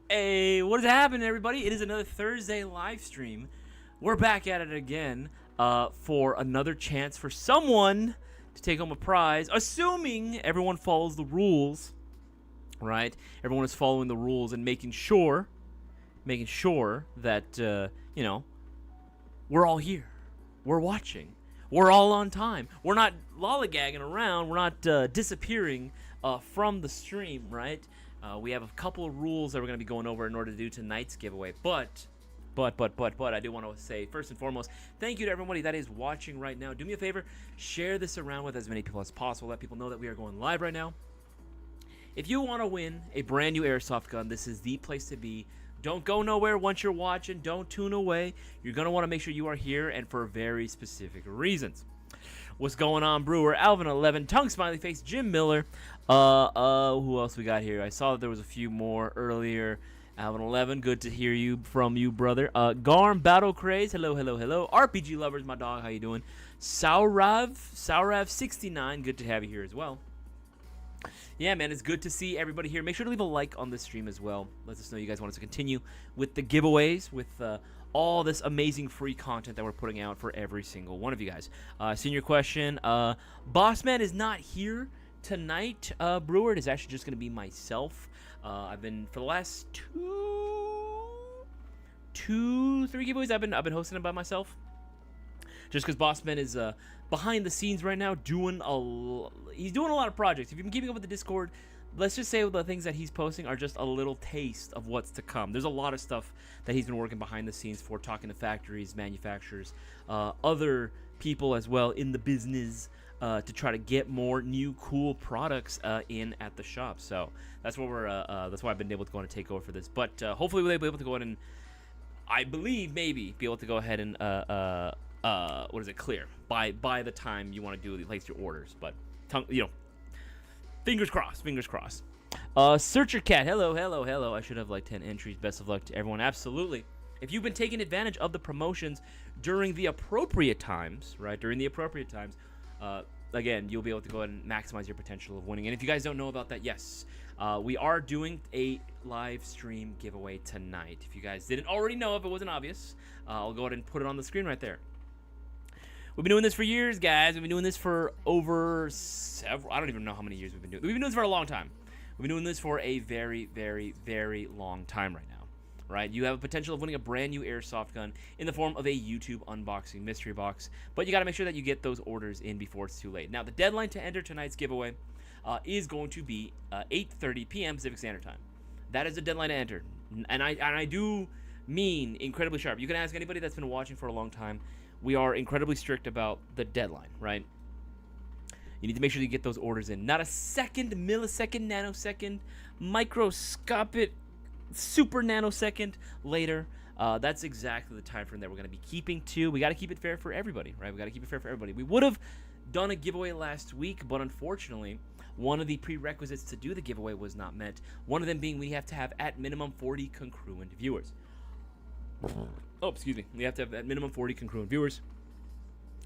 Hey, what is happening, everybody? It is another Thursday live stream. We're back at it again for another chance for someone to take home a prize, assuming everyone follows the rules, right? Everyone is following the rules and making sure that, we're all here. We're watching. We're all on time. We're not lollygagging around. We're not disappearing from the stream, right? We have a couple of rules that we're going to be going over in order to do tonight's giveaway. But I do want to say, first and foremost, thank you to everybody that is watching right now. Do me a favor, share this around with as many people as possible. Let people know that we are going live right now. If you want to win a brand new airsoft gun, this is the place to be. Don't go nowhere once you're watching. Don't tune away. You're going to want to make sure you are here and for very specific reasons. What's going on, Brewer? Alvin 11, Tongue Smiley Face, Jim Miller. Who else we got here? I saw that there was a few more earlier. Alvin 11, good to hear you from you, brother. Garm Battle Craze, hello. RPG Lovers, my dog, how you doing? Saurav 69, good to have you here as well. Yeah, man, it's good to see everybody here. Make sure to leave a like on this stream as well. Let us know you guys want us to continue with the giveaways, with all this amazing free content that we're putting out for every single one of you guys. Senior question, Bossman is not here tonight, Brewer. It is actually just going to be myself. I've been, for the last three giveaways, I've been hosting them by myself. Just because Bossman is behind the scenes right now he's doing a lot of projects. If you've been keeping up with the Discord, let's just say the things that he's posting are just a little taste of what's to come. There's a lot of stuff that he's been working behind the scenes for, talking to factories, manufacturers, other people as well in the business to try to get more new cool products in at the shop. So that's what that's why I've been able to go on and take over for this. But hopefully we'll be able to go ahead and, I believe, maybe be able to go ahead and clear by the time you want to place your orders. But fingers crossed. Searcher Cat, hello. I should have like 10 entries. Best of luck to everyone. Absolutely. If you've been taking advantage of the promotions during the appropriate times, right? Again, you'll be able to go ahead and maximize your potential of winning. And if you guys don't know about that, yes, we are doing a live stream giveaway tonight. If you guys didn't already know, if it wasn't obvious, I'll go ahead and put it on the screen right there. We've been doing this for years, guys. We've been doing this for over I don't even know how many years we've been doing. We've been doing this for a long time. We've been doing this for a very, very, very long time right now, right? You have a potential of winning a brand new airsoft gun in the form of a YouTube unboxing mystery box, but you got to make sure that you get those orders in before it's too late. Now, the deadline to enter tonight's giveaway is going to be 8:30 p.m. Pacific Standard Time. That is the deadline to enter, and I do mean incredibly sharp. You can ask anybody that's been watching for a long time. We are incredibly strict about the deadline, right? You need to make sure you get those orders in. Not a second, millisecond, nanosecond, microscopic, super nanosecond later. That's exactly the time frame that we're going to be keeping to. We got to keep it fair for everybody, right? We would have done a giveaway last week, but unfortunately, one of the prerequisites to do the giveaway was not met. One of them being we have to have at minimum 40 congruent viewers. Oh, excuse me. We have to have at minimum 40 congruent viewers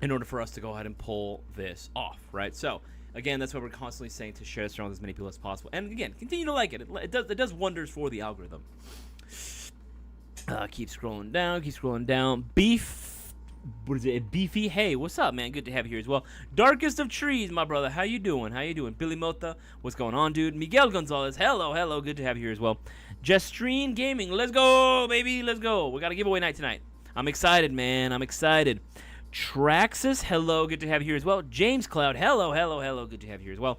in order for us to go ahead and pull this off, right? So, again, that's why we're constantly saying to share this around with as many people as possible. And again, continue to like it. It does wonders for the algorithm. Keep scrolling down. Beefy? Hey, what's up, man? Good to have you here as well. Darkest of Trees, my brother. How you doing? Billy Mota, what's going on, dude? Miguel Gonzalez, hello. Good to have you here as well. Jestrine Gaming, let's go, baby. Let's go. We got a giveaway night tonight. I'm excited, man. Traxxas, hello. Good to have you here as well. James Cloud, hello. Good to have you here as well.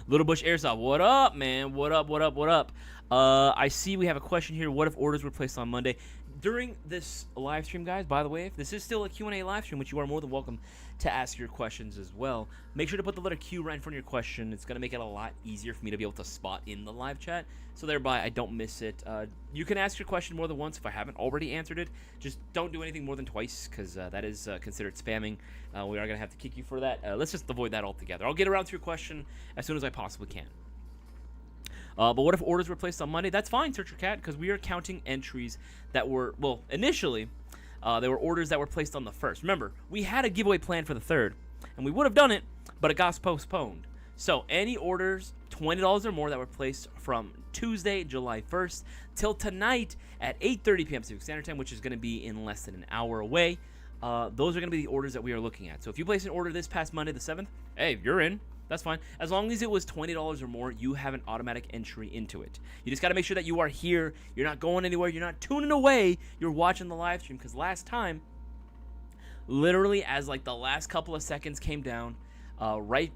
Little Bush Airsoft, what up, man? What up? I see we have a question here. What if orders were placed on Monday? During this live stream, guys, by the way, if this is still a Q&A live stream, which you are more than welcome to ask your questions as well, make sure to put the letter Q right in front of your question. It's going to make it a lot easier for me to be able to spot in the live chat, so thereby I don't miss it. You can ask your question more than once if I haven't already answered it. Just don't do anything more than twice, because that is considered spamming. We are going to have to kick you for that. Let's just avoid that altogether. I'll get around to your question as soon as I possibly can. But what if orders were placed on Monday? That's fine, Searcher Cat, because we are counting entries that were, well, initially, there were orders that were placed on the 1st. Remember, we had a giveaway planned for the 3rd, and we would have done it, but it got postponed. So any orders $20 or more that were placed from Tuesday, July 1st till tonight at 8:30 p.m. Pacific Standard Time, which is going to be in less than an hour away, those are going to be the orders that we are looking at. So if you place an order this past Monday the 7th, hey, you're in. That's fine. As long as it was $20 or more, you have an automatic entry into it. You just got to make sure that you are here. You're not going anywhere. You're not tuning away. You're watching the live stream, because last time, literally as like the last couple of seconds came down, right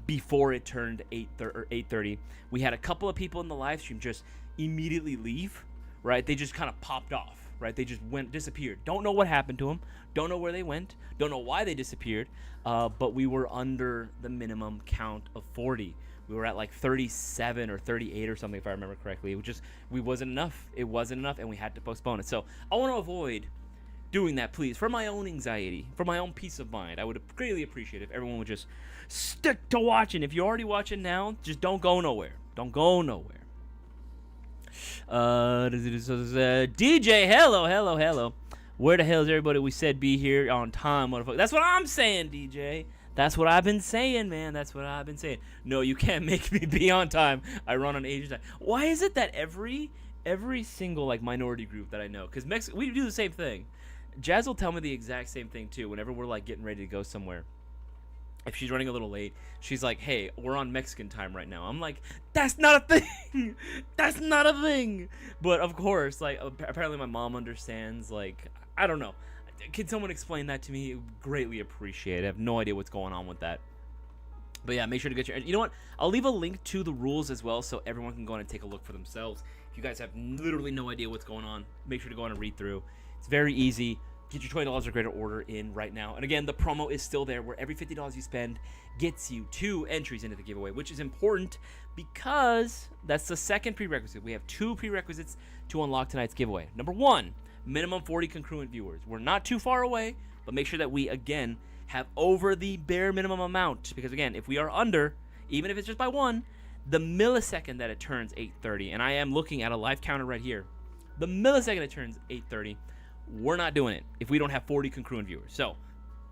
before it turned 8:30, we had a couple of people in the live stream just immediately leave, right? They just kind of popped off, right? They just disappeared. Don't know what happened to them. Don't know where they went. Don't know why they disappeared. But we were under the minimum count of 40. We were at like 37 or 38 or something, if I remember correctly. We wasn't enough. It wasn't enough, and we had to postpone it. So I want to avoid doing that, please, for my own anxiety, for my own peace of mind. I would greatly appreciate if everyone would just stick to watching. If you're already watching now, just don't go nowhere. Don't go nowhere. DJ, hello. Where the hell is everybody? We said be here on time, motherfucker. That's what I'm saying, DJ. That's what I've been saying, man. That's what I've been saying. No, you can't make me be on time. I run on Asian time. Why is it that every single like minority group that I know, because we do the same thing. Jazz will tell me the exact same thing too. Whenever we're like getting ready to go somewhere, if she's running a little late, she's like, "Hey, we're on Mexican time right now." I'm like, "That's not a thing. That's not a thing." But of course, like apparently my mom understands. Like, I don't know. Can someone explain that to me? Greatly appreciate it. I have no idea what's going on with that. But yeah, make sure to get your. You know what? I'll leave a link to the rules as well, so everyone can go on and take a look for themselves. If you guys have literally no idea what's going on, make sure to go on and read through. It's very easy. Get your $20 or greater order in right now. And again, the promo is still there, where every $50 you spend gets you 2 entries into the giveaway, which is important because that's the second prerequisite. We have 2 prerequisites to unlock tonight's giveaway. Number 1, minimum 40 congruent viewers. We're not too far away, but make sure that we, again, have over the bare minimum amount. Because, again, if we are under, even if it's just by 1, the millisecond that it turns 8:30, and I am looking at a live counter right here, the millisecond it turns 8:30, we're not doing it if we don't have 40 congruent viewers. So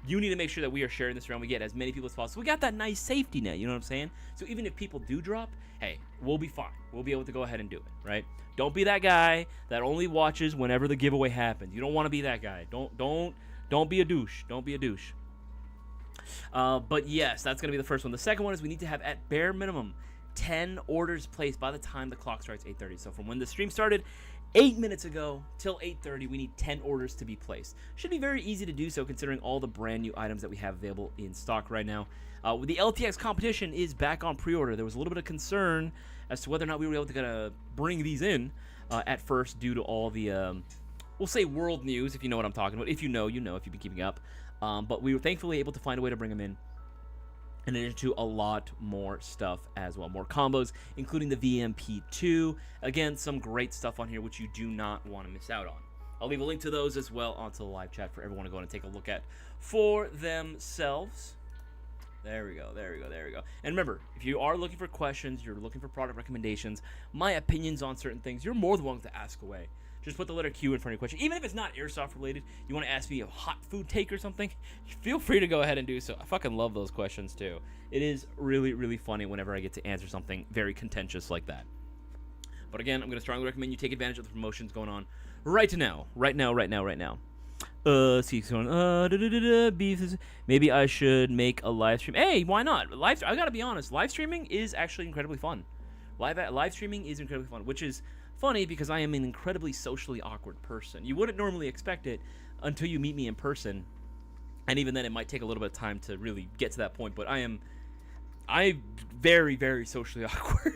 you need to make sure that we are sharing this around. We get as many people as possible. We got that nice safety net, you know what I'm saying? So even if people do drop, hey, we'll be fine. We'll be able to go ahead and do it, right? Don't be that guy that only watches whenever the giveaway happens. You don't want to be that guy. Don't be a douche. Don't be a douche. But yes, that's going to be the first one. The second one is we need to have at bare minimum 10 orders placed by the time the clock strikes 8:30. So from when the stream started 8 minutes ago till 8:30, we need 10 orders to be placed. Should be very easy to do so, considering all the brand new items that we have available in stock right now. The LTX competition is back on pre-order. There was a little bit of concern as to whether or not we were able to bring these in at first, due to all the we'll say world news, if you know what I'm talking about. If you know, you know, if you've been keeping up. But we were thankfully able to find a way to bring them in addition to a lot more stuff as well. More combos, including the VMP2. Again, some great stuff on here which you do not want to miss out on. I'll leave a link to those as well onto the live chat for everyone to go and take a look at for themselves. There we go. And remember, if you are looking for questions, you're looking for product recommendations, my opinions on certain things, you're more than welcome to ask away. Just put the letter Q in front of your question. Even if it's not Airsoft related, you want to ask me a hot food take or something, feel free to go ahead and do so. I fucking love those questions too. It is really, really funny whenever I get to answer something very contentious like that. But again, I'm going to strongly recommend you take advantage of the promotions going on right now. Maybe I should make a live stream. Hey, why not? I got to be honest. Live streaming is actually incredibly fun. Live streaming is incredibly fun, which is funny because I am an incredibly socially awkward person. You wouldn't normally expect it until you meet me in person, and even then it might take a little bit of time to really get to that point. But I'm very, very socially awkward.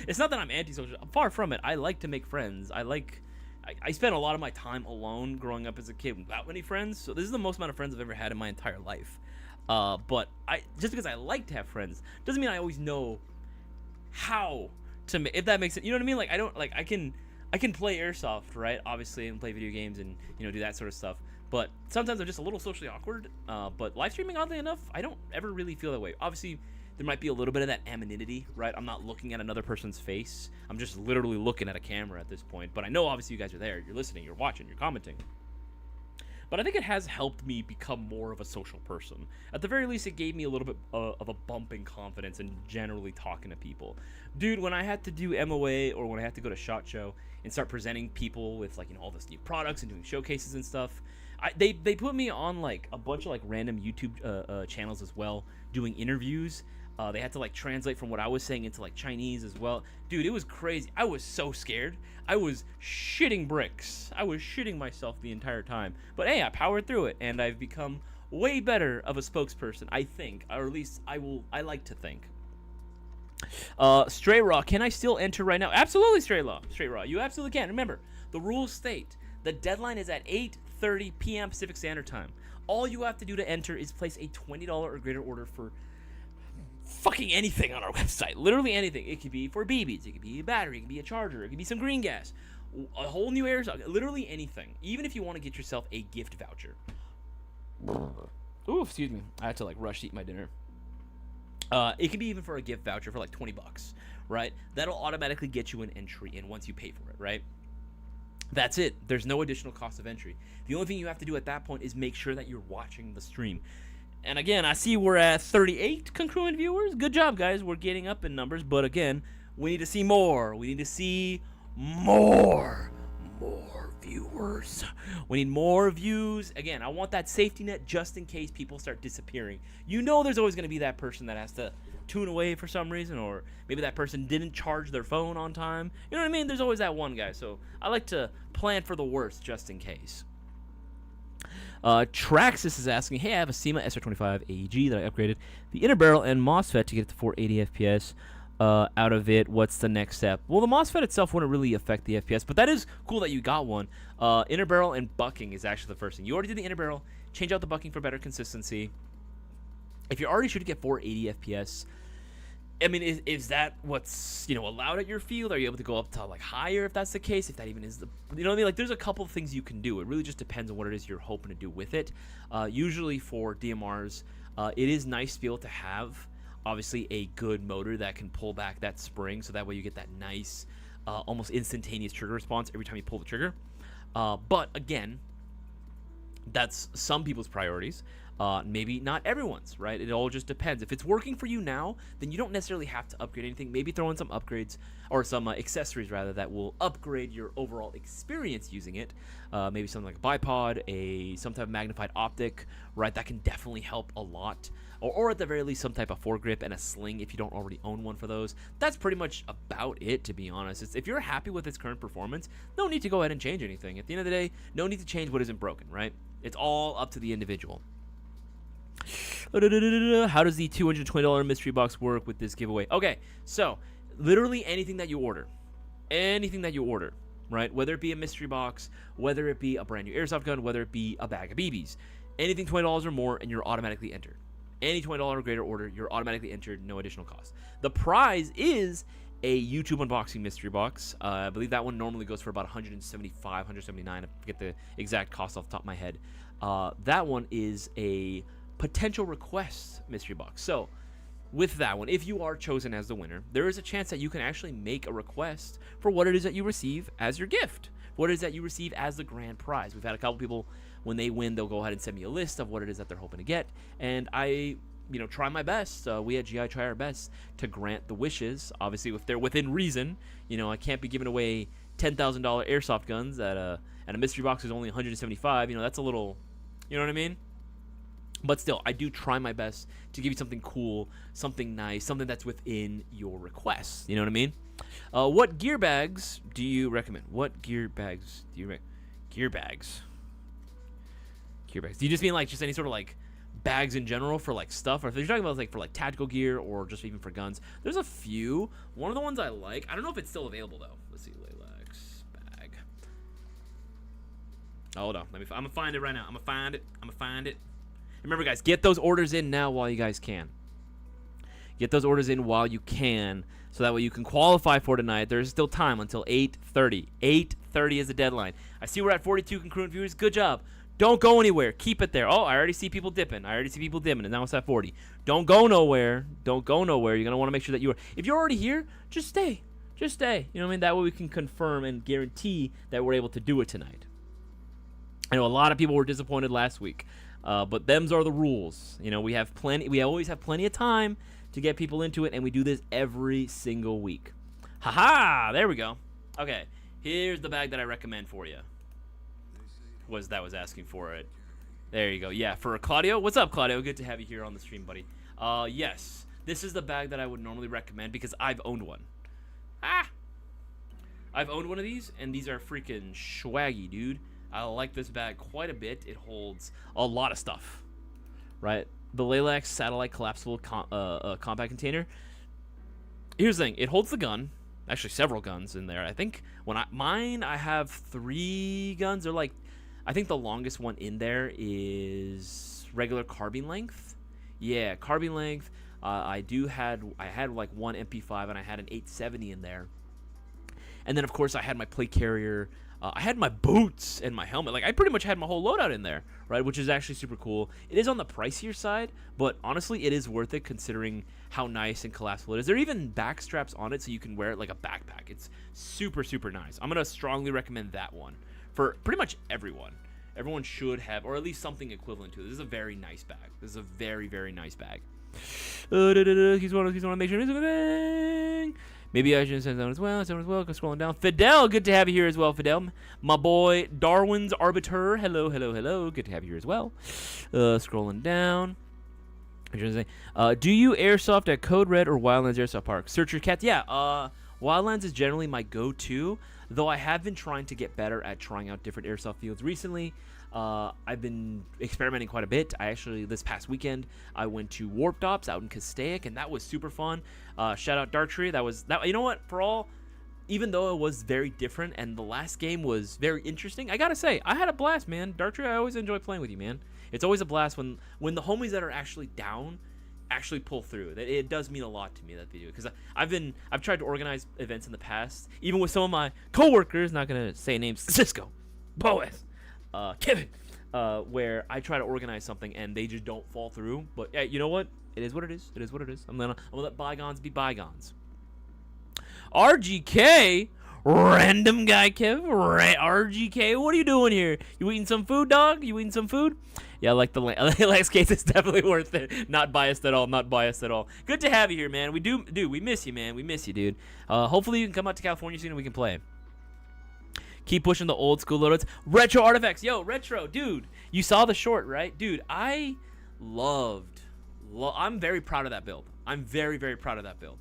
It's not that I'm antisocial. I'm far from it. I like to make friends. I spent a lot of my time alone growing up as a kid without many friends. So this is the most amount of friends I've ever had in my entire life. But just because I like to have friends doesn't mean I always know how to, if that makes sense. You know what I mean? Like, I can play Airsoft, right? Obviously, and play video games and, you know, do that sort of stuff. But sometimes I'm just a little socially awkward. But live streaming, oddly enough, I don't ever really feel that way. Obviously, there might be a little bit of that anonymity, right? I'm not looking at another person's face. I'm just literally looking at a camera at this point. But I know, obviously, you guys are there. You're listening. You're watching. You're commenting. but I think it has helped me become more of a social person. At the very least, it gave me a little bit of a bump in confidence and generally talking to people. Dude, when I had to do MOA or when I had to go to SHOT Show and start presenting people with like, you know, all this new products and doing showcases and stuff, they put me on like a bunch of like random YouTube channels as well, doing interviews. They had to like translate from what I was saying into like Chinese as well. Dude, it was crazy. I was so scared. I was shitting bricks. I was shitting myself the entire time. But hey, I powered through it, and I've become way better of a spokesperson, I think, or at least I like to think. Stray Raw, can I still enter right now? Absolutely, Stray Raw. You absolutely can. Remember, the rules state the deadline is at 8:30 p.m. Pacific Standard Time. All you have to do to enter is place a $20 or greater order for fucking anything on our website. Literally anything. It could be for BBs. It could be a battery. It could be a charger. It could be some green gas. A whole new airsoft. Literally anything. Even if you want to get yourself a gift voucher. Ooh, excuse me. I had to like rush to eat my dinner. It could be even for a gift voucher for like $20, right? That'll automatically get you an entry in once you pay for it, right? That's it. There's no additional cost of entry. The only thing you have to do at that point is make sure that you're watching the stream. And again, I see we're at 38 congruent viewers. Good job, guys. We're getting up in numbers. But again, we need to see more. We need to see more viewers. We need more views. Again, I want that safety net just in case people start disappearing. You know there's always going to be that person that has to tune away for some reason, or maybe that person didn't charge their phone on time. You know what I mean? There's always that one guy. So I like to plan for the worst just in case. Traxxas is asking, hey, I have a SEMA SR25 AEG that I upgraded the inner barrel and MOSFET to get it to 480 FPS out of it. What's the next step? Well, the MOSFET itself wouldn't really affect the FPS, but that is cool that you got one. Inner barrel and bucking is actually the first thing. You already did the inner barrel. Change out the bucking for better consistency. If you're already shooting at 480 FPS, I mean, is that what's, you know, allowed at your field? Are you able to go up to like higher if that's the case? If that even is the, you know what I mean? Like, there's a couple of things you can do. It really just depends on what it is you're hoping to do with it. Usually for DMRs, it is nice to be able to have obviously a good motor that can pull back that spring, so that way you get that nice, almost instantaneous trigger response every time you pull the trigger. But again, that's some people's priorities. Maybe not everyone's, right? It all just depends. If it's working for you now, then you don't necessarily have to upgrade anything. Maybe throw in some upgrades or some accessories rather that will upgrade your overall experience using it. Maybe something like a bipod, some type of magnified optic, right? That can definitely help a lot. Or at the very least, some type of foregrip and a sling if you don't already own one for those. That's pretty much about it, to be honest. If you're happy with its current performance, no need to go ahead and change anything. At the end of the day, no need to change what isn't broken, right? It's all up to the individual. How does the $220 mystery box work with this giveaway? Okay, so literally anything that you order, right? Whether it be a mystery box, whether it be a brand new airsoft gun, whether it be a bag of BBs, anything $20 or more, and you're automatically entered. Any $20 or greater order, you're automatically entered, no additional cost. The prize is a YouTube unboxing mystery box. I believe that one normally goes for about $175, $179. I forget the exact cost off the top of my head. That one is a potential request mystery box. So with that one, if you are chosen as the winner, there is a chance that you can actually make a request for what it is that you receive as your gift, what it is that you receive as the grand prize. We've had a couple people, when they win, they'll go ahead and send me a list of what it is that they're hoping to get, and I, you know, try my best. We at GI try our best to grant the wishes. Obviously, if they're within reason, you know, I can't be giving away $10,000 airsoft guns at a mystery box is only $175. You know, that's a little, you know what I mean? But still, I do try my best to give you something cool, something nice, something that's within your requests. You know what I mean? What gear bags do you recommend? What gear bags do you recommend? Gear bags. Do you just mean like just any sort of like bags in general for like stuff? Or if you're talking about like for like tactical gear or just even for guns, there's a few. One of the ones I like, I don't know if it's still available though. Let's see, Lilacs bag. Hold on, I'm gonna find it right now. I'm gonna find it. Remember, guys, get those orders in now while you guys can. Get those orders in while you can, so that way you can qualify for tonight. There's still time until 8:30. 8:30 is the deadline. I see we're at 42 congruent viewers. Good job. Don't go anywhere. Keep it there. Oh, I already see people dipping. And now it's at 40. Don't go nowhere. You're going to want to make sure that you are. If you're already here, just stay. You know what I mean? That way we can confirm and guarantee that we're able to do it tonight. I know a lot of people were disappointed last week, but them's are the rules. You know, we always have plenty of time to get people into it, and we do this every single week. Haha, there we go. Okay, here's the bag that I recommend for you. Was asking for it. There you go. Yeah, for Claudio. What's up, Claudio? Good to have you here on the stream, buddy. Yes, this is the bag that I would normally recommend because I've owned one. I've owned one of these, and these are freaking swaggy, dude. I like this bag quite a bit. It holds a lot of stuff, right? The Lalax Satellite Collapsible Compact Container. Here's the thing. It holds the gun. Actually, several guns in there. I think I have 3 guns. They're like, I think the longest one in there is regular carbine length. Yeah, carbine length. I had like one MP5 and I had an 870 in there. And then of course I had my plate carrier. I had my boots and my helmet. Like I pretty much had my whole loadout in there, right? Which is actually super cool. It is on the pricier side, but honestly, it is worth it considering how nice and collapsible it is. There are even back straps on it, so you can wear it like a backpack. It's super, super nice. I'm gonna strongly recommend that one for pretty much everyone. Everyone should have, or at least something equivalent to it. This is a very nice bag. This is a very, very nice bag. He's want to make sure he's anything. Maybe I should send someone as well. Go scrolling down. Fidel, good to have you here as well, Fidel. My boy, Darwin's Arbiter. Hello, hello, hello. Good to have you here as well. Scrolling down. Do you airsoft at Code Red or Wildlands Airsoft Park? Search your cats. Yeah, Wildlands is generally my go-to, though I have been trying to get better at trying out different airsoft fields recently. I've been experimenting quite a bit. This past weekend, I went to Warped Ops out in Castaic, and that was super fun. Shout out Darktree. You know what? Even though it was very different, and the last game was very interesting, I gotta say, I had a blast, man. Darktree, I always enjoy playing with you, man. It's always a blast when the homies that are actually down actually pull through. It does mean a lot to me that they do, because I've tried to organize events in the past, even with some of my coworkers. Not gonna say names. Cisco, Boaz, Kevin, where I try to organize something and they just don't fall through. But yeah, you know what? It is what it is. It is what it is. I'm gonna let bygones be bygones. RGK, random guy Kev, RGK, what are you doing here? You eating some food, dog? You eating some food? Yeah, I like the last case. It's definitely worth it. Not biased at all. Not biased at all. Good to have you here, man. We miss you, man. We miss you, dude. Hopefully you can come out to California soon and we can play. Keep pushing the old school loadouts. Retro artifacts. Yo, retro, dude. You saw the short, right? Dude, I'm very proud of that build. I'm very, very proud of that build.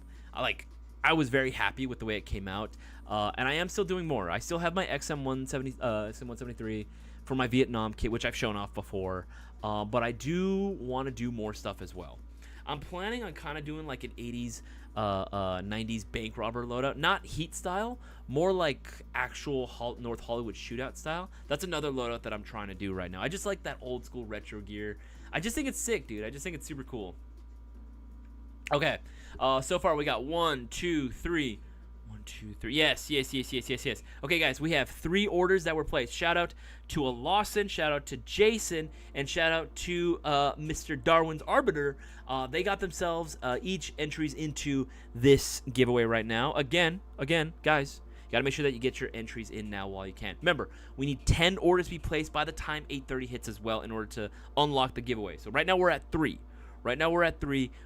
I was very happy with the way it came out. And I am still doing more. I still have my XM173 for my Vietnam kit, which I've shown off before. But I do want to do more stuff as well. I'm planning on kind of doing like an 80s, 90s bank robber loadout. Not Heat style, more like actual North Hollywood shootout style. That's another loadout that I'm trying to do right now. I just like that old school retro gear. I just think it's sick, dude. I just think it's super cool. Okay, so far we got 1, 2, 3. 1, 2, 3. Yes. Okay, guys, we have 3 orders that were placed. Shout out to Lawson, shout out to Jason, and shout out to Mr. Darwin's Arbiter. They got themselves each entries into this giveaway right now. Again, guys, you gotta make sure that you get your entries in now while you can. Remember, we need 10 orders to be placed by the time 8:30 hits as well in order to unlock the giveaway. So right now we're at 3.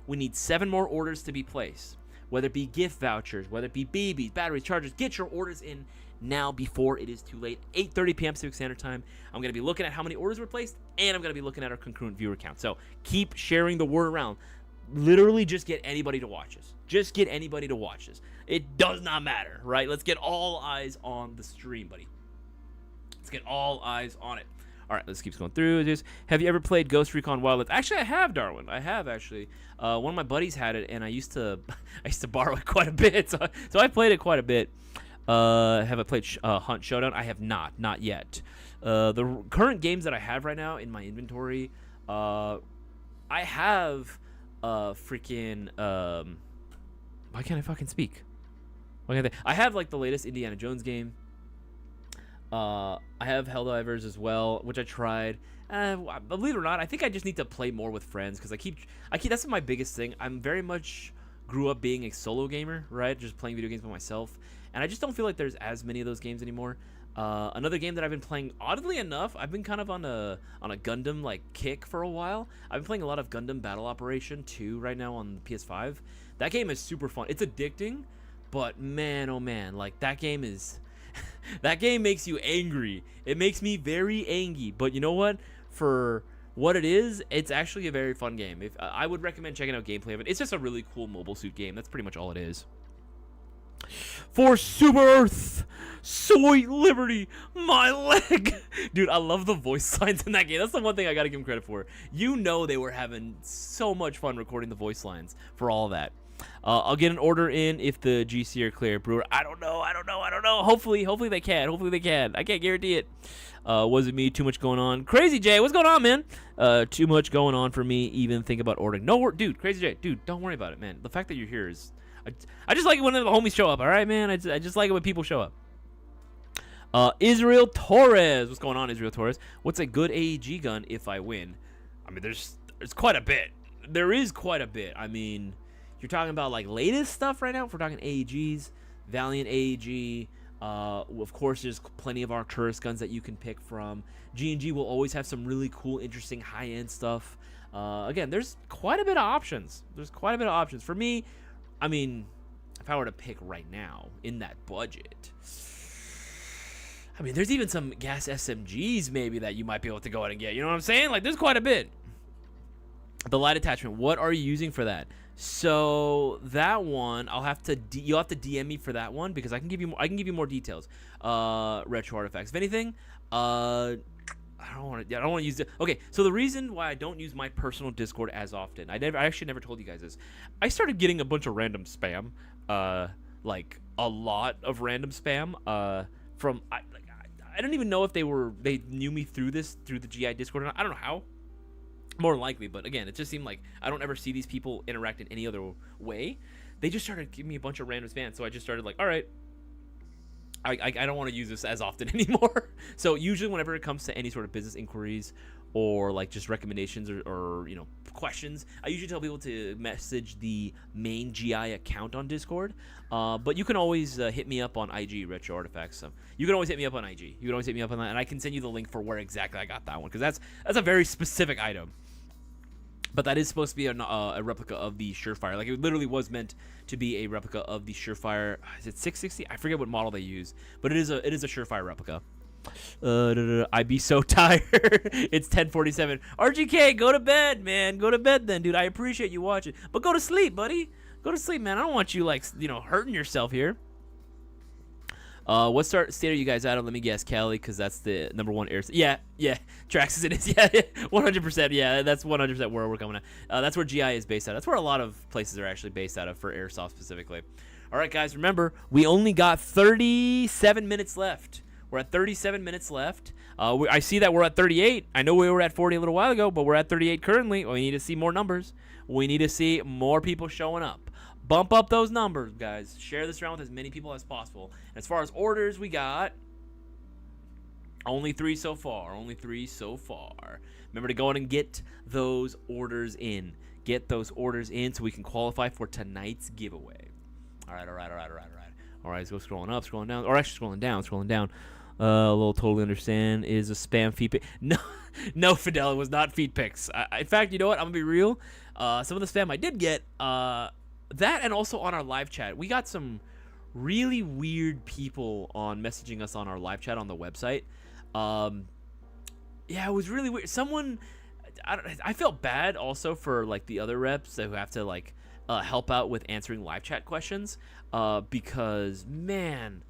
We need 7 more orders to be placed. Whether it be gift vouchers, whether it be BBs, batteries, chargers, get your orders in now before it is too late. 8:30 p.m. Pacific Standard Time. I'm going to be looking at how many orders were placed, and I'm going to be looking at our concurrent viewer count. So keep sharing the word around. Literally just get anybody to watch us. Just get anybody to watch us. It does not matter, right? Let's get all eyes on the stream, buddy. Let's get all eyes on it. All right, let's keep going through this. Have you ever played Ghost Recon Wildlands? Actually, I have, Darwin. I have, actually. One of my buddies had it, and I used to borrow it quite a bit. So I played it quite a bit. Have I played Hunt Showdown? I have not yet. The current games that I have right now in my inventory, I have freaking why can't I fucking speak? I have like the latest Indiana Jones game. I have Helldivers as well, which I tried. Believe it or not, I think I just need to play more with friends because I keep that's my biggest thing. I'm very much grew up being a solo gamer, right? Just playing video games by myself. And I just don't feel like there's as many of those games anymore. Another game that I've been playing, oddly enough, I've been kind of on a Gundam like kick for a while. I've been playing a lot of Gundam Battle Operation 2 right now on the PS5. That game is super fun. It's addicting, but man, oh man, like that game is that game makes you angry. It makes me very angry. But you know what? For what it is, it's actually a very fun game. I would recommend checking out gameplay of it. It's just a really cool mobile suit game. That's pretty much all it is. For Super Earth, Sweet Liberty, my leg. Dude, I love the voice lines in that game. That's the one thing I gotta give them credit for. You know they were having so much fun recording the voice lines for all of that. I'll get an order in if the GC are clear. Brewer, I don't know. Hopefully they can. I can't guarantee it. Was it me? Too much going on. Crazy J, what's going on, man? Too much going on for me even think about ordering. No, dude, Crazy J, dude, don't worry about it, man. The fact that you're here is... I just like it when the homies show up, all right, man? I just like it when people show up. Israel Torres. What's going on, Israel Torres? What's a good AEG gun if I win? I mean, there's quite a bit. There is quite a bit. I mean, you're talking about, like, latest stuff right now. If we're talking AEGs, Valiant AEG. Of course, there's plenty of Arcturus guns that you can pick from. G&G will always have some really cool, interesting, high-end stuff. Again, there's quite a bit of options. For me... I mean, if I were to pick right now in that budget, I mean, there's even some gas SMGs maybe that you might be able to go out and get. You know what I'm saying? Like, there's quite a bit. The light attachment. What are you using for that? So that one, you'll have to DM me for that one because I can give you more details. Retro artifacts. If anything, I don't want to use it. Okay, so the reason why I don't use my personal Discord as often, I actually never told you guys this. I started getting a bunch of random spam, like a lot of random spam, from I don't even know if they knew me through the GI Discord or not. I don't know how. More than likely, but again, it just seemed like I don't ever see these people interact in any other way. They just started giving me a bunch of random spam, so I just started like, all right. I don't want to use this as often anymore. So usually whenever it comes to any sort of business inquiries or like just recommendations or you know, questions, I usually tell people to message the main GI account on Discord. But you can always hit me up on IG, Retro Artifacts. So you can always hit me up on IG. You can always hit me up on that, and I can send you the link for where exactly I got that one, because that's a very specific item. But that is supposed to be a replica of the Surefire. Like, it literally was meant to be a replica of the Surefire. Is it 660? I forget what model they use, but it is a Surefire replica. I'd be so tired. It's 10:47. RGK, go to bed, man. Go to bed then, dude. I appreciate you watching, but go to sleep, buddy. Go to sleep, man. I don't want you, like, you know, hurting yourself here. What state are you guys out of? Let me guess, Cali, because that's the #1 air. Yeah, Traxxas it is. Yeah, 100%. Yeah, that's 100% where we're coming at. That's where GI is based out of. That's where a lot of places are actually based out of for Airsoft specifically. All right, guys, remember, we only got 37 minutes left. We're at 37 minutes left. I see that we're at 38. I know we were at 40 a little while ago, but we're at 38 currently. We need to see more numbers. We need to see more people showing up. Bump up those numbers, guys. Share this around with as many people as possible. And as far as orders, we got only 3 so far. Remember to go out and get those orders in. Get those orders in so we can qualify for tonight's giveaway. All right. All right, let's go scrolling up, scrolling down. Or actually scrolling down. A little totally understand is a spam feed pic. No, Fidel, it was not feed pics. In fact, you know what? I'm going to be real. Some of the spam I did get, that and also on our live chat, we got some really weird people on messaging us on our live chat on the website. Yeah, it was really weird. I felt bad also for like the other reps who have to like help out with answering live chat questions, because man,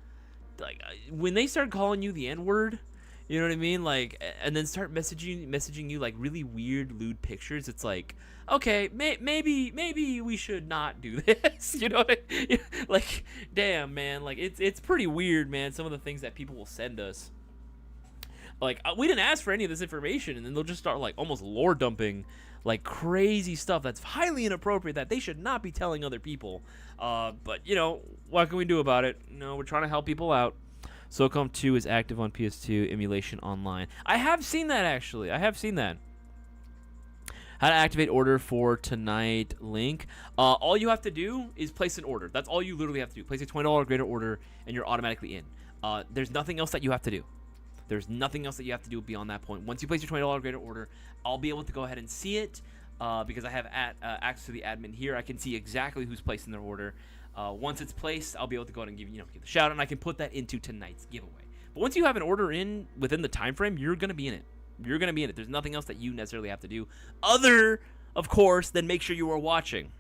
like when they start calling you the N-word, you know what I mean? Like, and then start messaging you like really weird, lewd pictures. It's like, okay, maybe we should not do this. You know what I mean? Like, damn, man. Like, it's pretty weird, man. Some of the things that people will send us. Like, we didn't ask for any of this information, and then they'll just start like almost lore dumping, like crazy stuff that's highly inappropriate that they should not be telling other people. But you know, what can we do about it? No, we're trying to help people out. SOCOM 2 is active on PS2 emulation online. I have seen that, actually. I have seen that. How to activate order for tonight link. All you have to do is place an order. That's all you literally have to do. Place a $20 or greater order, and you're automatically in. There's nothing else that you have to do. There's nothing else that you have to do beyond that point. Once you place your $20 or greater order, I'll be able to go ahead and see it because I have access to the admin here. I can see exactly who's placing their order. Once it's placed, I'll be able to go ahead and give the shout out, and I can put that into tonight's giveaway. But once you have an order in within the time frame, you're gonna be in it. You're gonna be in it. There's nothing else that you necessarily have to do, other, of course, than make sure you are watching.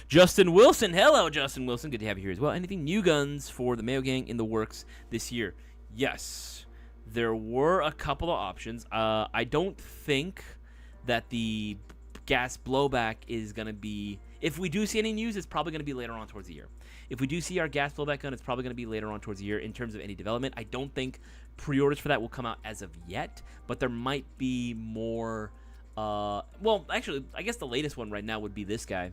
Justin Wilson, hello, Justin Wilson. Good to have you here as well. Anything new guns for the Mayo Gang in the works this year? Yes, there were a couple of options. I don't think that the gas blowback is gonna be. If we do see any news, it's probably going to be later on towards the year. If we do see our gas blowback gun, it's probably going to be later on towards the year in terms of any development. I don't think pre-orders for that will come out as of yet, but there might be more. Well, actually, I guess the latest one right now would be this guy.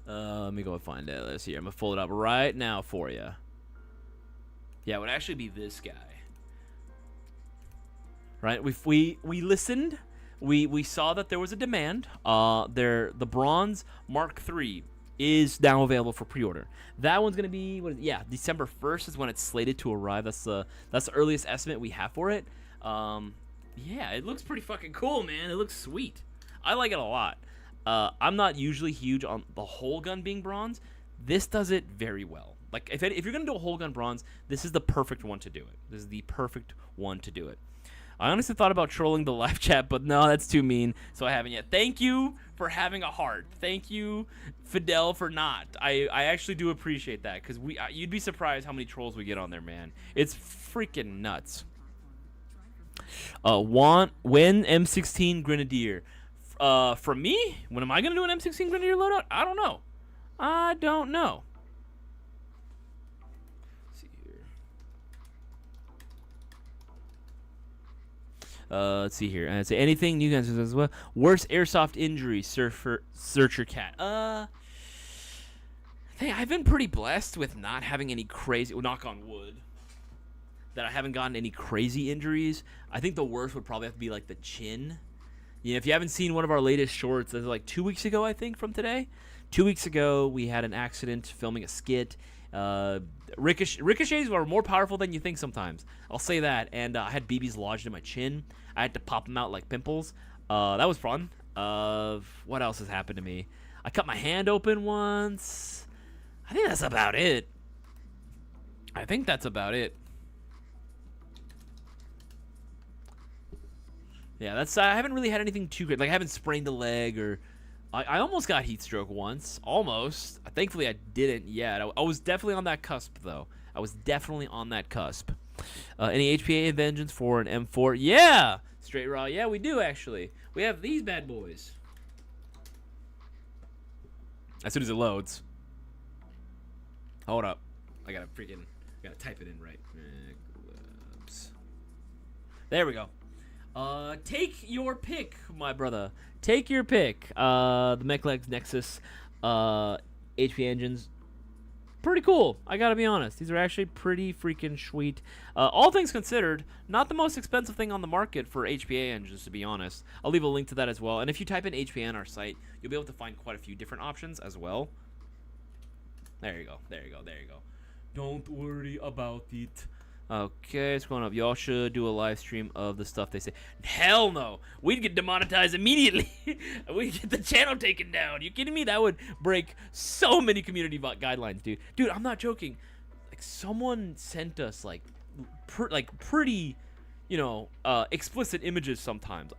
Let me go and find it. Let's see here. I'm going to fold it up right now for you. Yeah, it would actually be this guy. Right? We listened. We saw that there was a demand. The bronze Mark III is now available for pre-order. That one's gonna be December 1st is when it's slated to arrive. That's the earliest estimate we have for it. Yeah, it looks pretty fucking cool, man. It looks sweet. I like it a lot. I'm not usually huge on the whole gun being bronze. This does it very well. Like if you're gonna do a whole gun bronze, this is the perfect one to do it. This is the perfect one to do it. I honestly thought about trolling the live chat, but no, that's too mean, so I haven't yet. Thank you for having a heart. Thank you, Fidel, for not. I actually do appreciate that, because you'd be surprised how many trolls we get on there, man. It's freaking nuts. When M16 Grenadier? From me? When am I going to do an M16 Grenadier loadout? I don't know. I don't know. Let's see here. Say anything new guys as well. Worst airsoft injury, Searcher Cat. I've been pretty blessed with not having any crazy. Knock on wood. That I haven't gotten any crazy injuries. I think the worst would probably have to be like the chin. If you haven't seen one of our latest shorts, that's like 2 weeks ago, I think, from today. 2 weeks ago, we had an accident filming a skit. Ricochets are more powerful than you think sometimes. I'll say that. And I had BBs lodged in my chin. I had to pop them out like pimples. That was fun. What else has happened to me? I cut my hand open once. I think that's about it. Yeah, I haven't really had anything too great. Like I haven't sprained a leg or. I almost got heat stroke once. Almost. Thankfully, I didn't yet. I was definitely on that cusp, though. Any HPA vengeance for an M4? Yeah! Straight raw. Yeah, we do, actually. We have these bad boys. As soon as it loads. Hold up. I gotta type it in right. Oops. There we go. Take your pick, my brother. Take your pick. The Mechlegs Nexus HP engines. Pretty cool. I gotta be honest. These are actually pretty freaking sweet. All things considered, not the most expensive thing on the market for HPA engines, to be honest. I'll leave a link to that as well. And if you type in HPA on our site, you'll be able to find quite a few different options as well. There you go. Don't worry about it. Okay, it's going up. Y'all should do a live stream of the stuff they say. Hell no. We'd get demonetized immediately. We'd get the channel taken down. You kidding me? That would break so many community guidelines, dude. Dude, I'm not joking. Like, someone sent us, pretty, explicit images sometimes.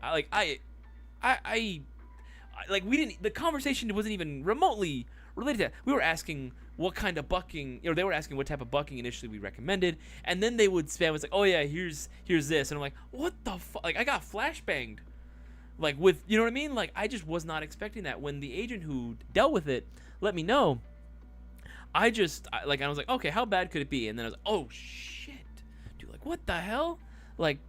The conversation wasn't even remotely related to that. We were asking what kind of bucking, they were asking what type of bucking initially we recommended, and then they would spam. It's like, oh yeah, here's this, and I'm like, what the fuck? Like, I got flashbanged, like with, you know what I mean? Like, I just was not expecting that. When the agent who dealt with it let me know, I was like, okay, how bad could it be? And then I was like, oh shit, dude, like, what the hell? Like,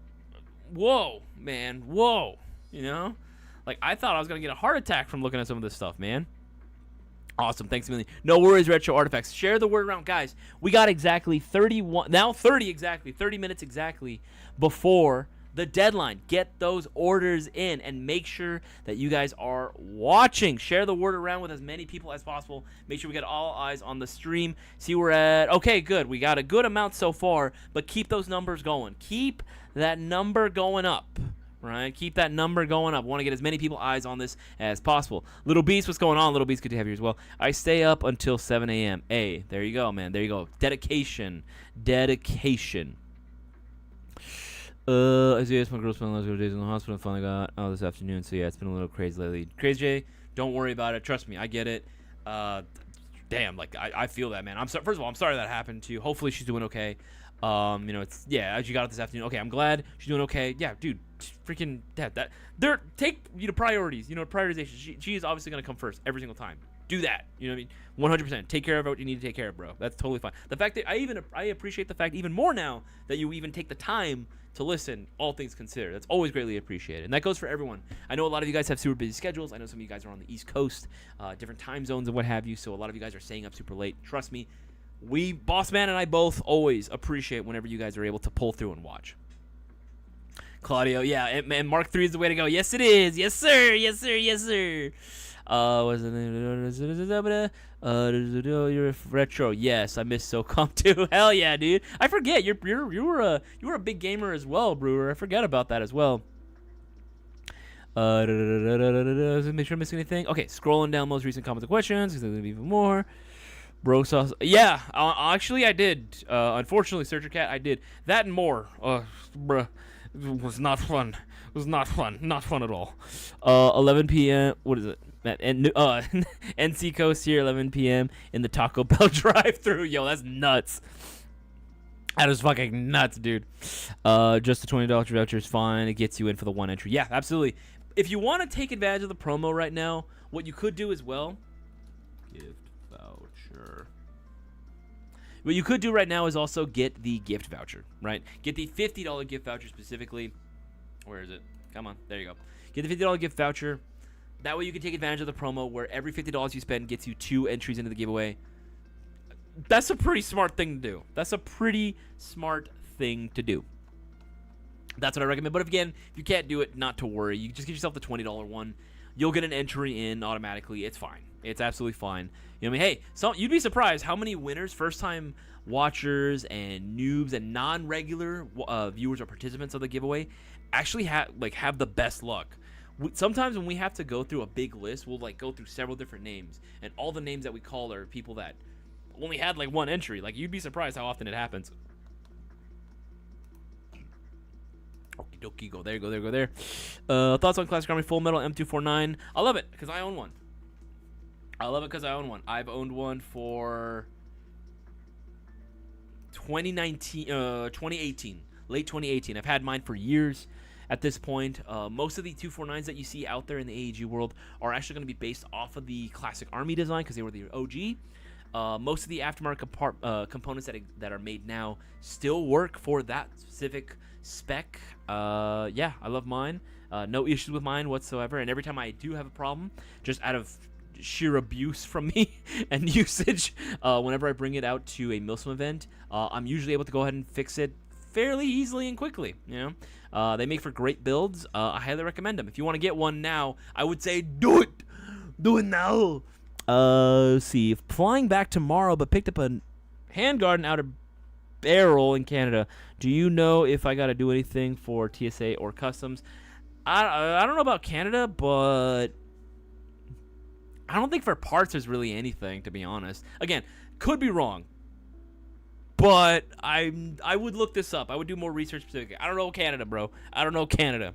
whoa, man, whoa, like, I thought I was gonna get a heart attack from looking at some of this stuff, man. Awesome. Thanks a million. No worries, Retro Artifacts. Share the word around. Guys, we got exactly 30 minutes exactly before the deadline. Get those orders in and make sure that you guys are watching. Share the word around with as many people as possible. Make sure we get all eyes on the stream. See we're at, okay, good. We got a good amount so far, but keep those numbers going. Keep that number going up. Right, keep that number going up. Want to get as many people eyes on this as possible. Little Beast, what's going on? Little Beast, good to have you as well. I stay up until 7 a.m. Hey, there you go, man. There you go. Dedication. Isaias, my girl spent the last couple days in the hospital and finally got out this afternoon. So yeah, it's been a little crazy lately. Crazy Jay, don't worry about it. Trust me, I get it. Damn, like I feel that, man. First of all, I'm sorry that happened to you. Hopefully she's doing okay. It's as you got out this afternoon. Okay, I'm glad she's doing okay. Yeah, dude, freaking that. Take priorities. Prioritization. She is obviously gonna come first every single time. Do that. You know what I mean? 100%. Take care of what you need to take care of, bro. That's totally fine. The fact that I appreciate the fact even more now that you even take the time to listen, all things considered. That's always greatly appreciated. And that goes for everyone. I know a lot of you guys have super busy schedules. I know some of you guys are on the East Coast, different time zones and what have you. So a lot of you guys are staying up super late. Trust me, Boss Man and I both always appreciate whenever you guys are able to pull through and watch. Claudio, yeah, and Mark 3 is the way to go. Yes, it is. Yes, sir. Yes, sir. Yes, sir. What's the name? You're retro. Yes, I miss SOCOM too. Hell yeah, dude. I forget you were a big gamer as well, Brewer. I forget about that as well. Make sure I'm missing anything. Okay, scrolling down most recent comments and questions because there's gonna be even more. Bro sauce. Yeah, actually I did. Unfortunately, Searcher Cat, I did that and more. Bruh, it was not fun. It was not fun. Not fun at all. 11 p.m. What is it? And NC Coast here, 11 p.m. in the Taco Bell drive-thru. Yo, that's nuts. That is fucking nuts, dude. Just the $20 voucher is fine. It gets you in for the one entry. Yeah, absolutely. If you want to take advantage of the promo right now, what you could do as well, gift voucher. What you could do right now is also get the gift voucher, right? Get the $50 gift voucher specifically. Where is it? Come on, there you go. Get the $50 gift voucher. That way you can take advantage of the promo where every $50 you spend gets you 2 entries into the giveaway. That's a pretty smart thing to do. That's a pretty smart thing to do. That's what I recommend. But if you can't do it, not to worry. You just get yourself the $20 one. You'll get an entry in automatically. It's fine. It's absolutely fine. You know what I mean? Hey, you'd be surprised how many winners, first-time watchers and noobs and non-regular viewers or participants of the giveaway actually have the best luck. Sometimes when we have to go through a big list, we'll go through several different names, and all the names that we call are people that only had one entry. You'd be surprised how often it happens. Okie dokie, go there. Thoughts on Classic Army Full Metal M249? I love it because I own one. I've owned one for 2018, late 2018. I've had mine for years. At this point, most of the 249s that you see out there in the AEG world are actually going to be based off of the Classic Army design because they were the OG. Most of the aftermarket components that are made now still work for that specific spec. Yeah, I love mine. No issues with mine whatsoever. And every time I do have a problem, just out of sheer abuse from me and usage, whenever I bring it out to a Milsim event, I'm usually able to go ahead and fix it fairly easily and quickly. They make for great builds. I highly recommend them. If you want to get one now, I would say do it now. See, flying back tomorrow, but picked up a handguard and outer barrel in Canada. Do you know if I got to do anything for TSA or customs? I don't know about Canada, but I don't think for parts there's really anything, to be honest. Again, could be wrong, but I would look this up. I would do more research specific. I don't know Canada, bro. I don't know Canada.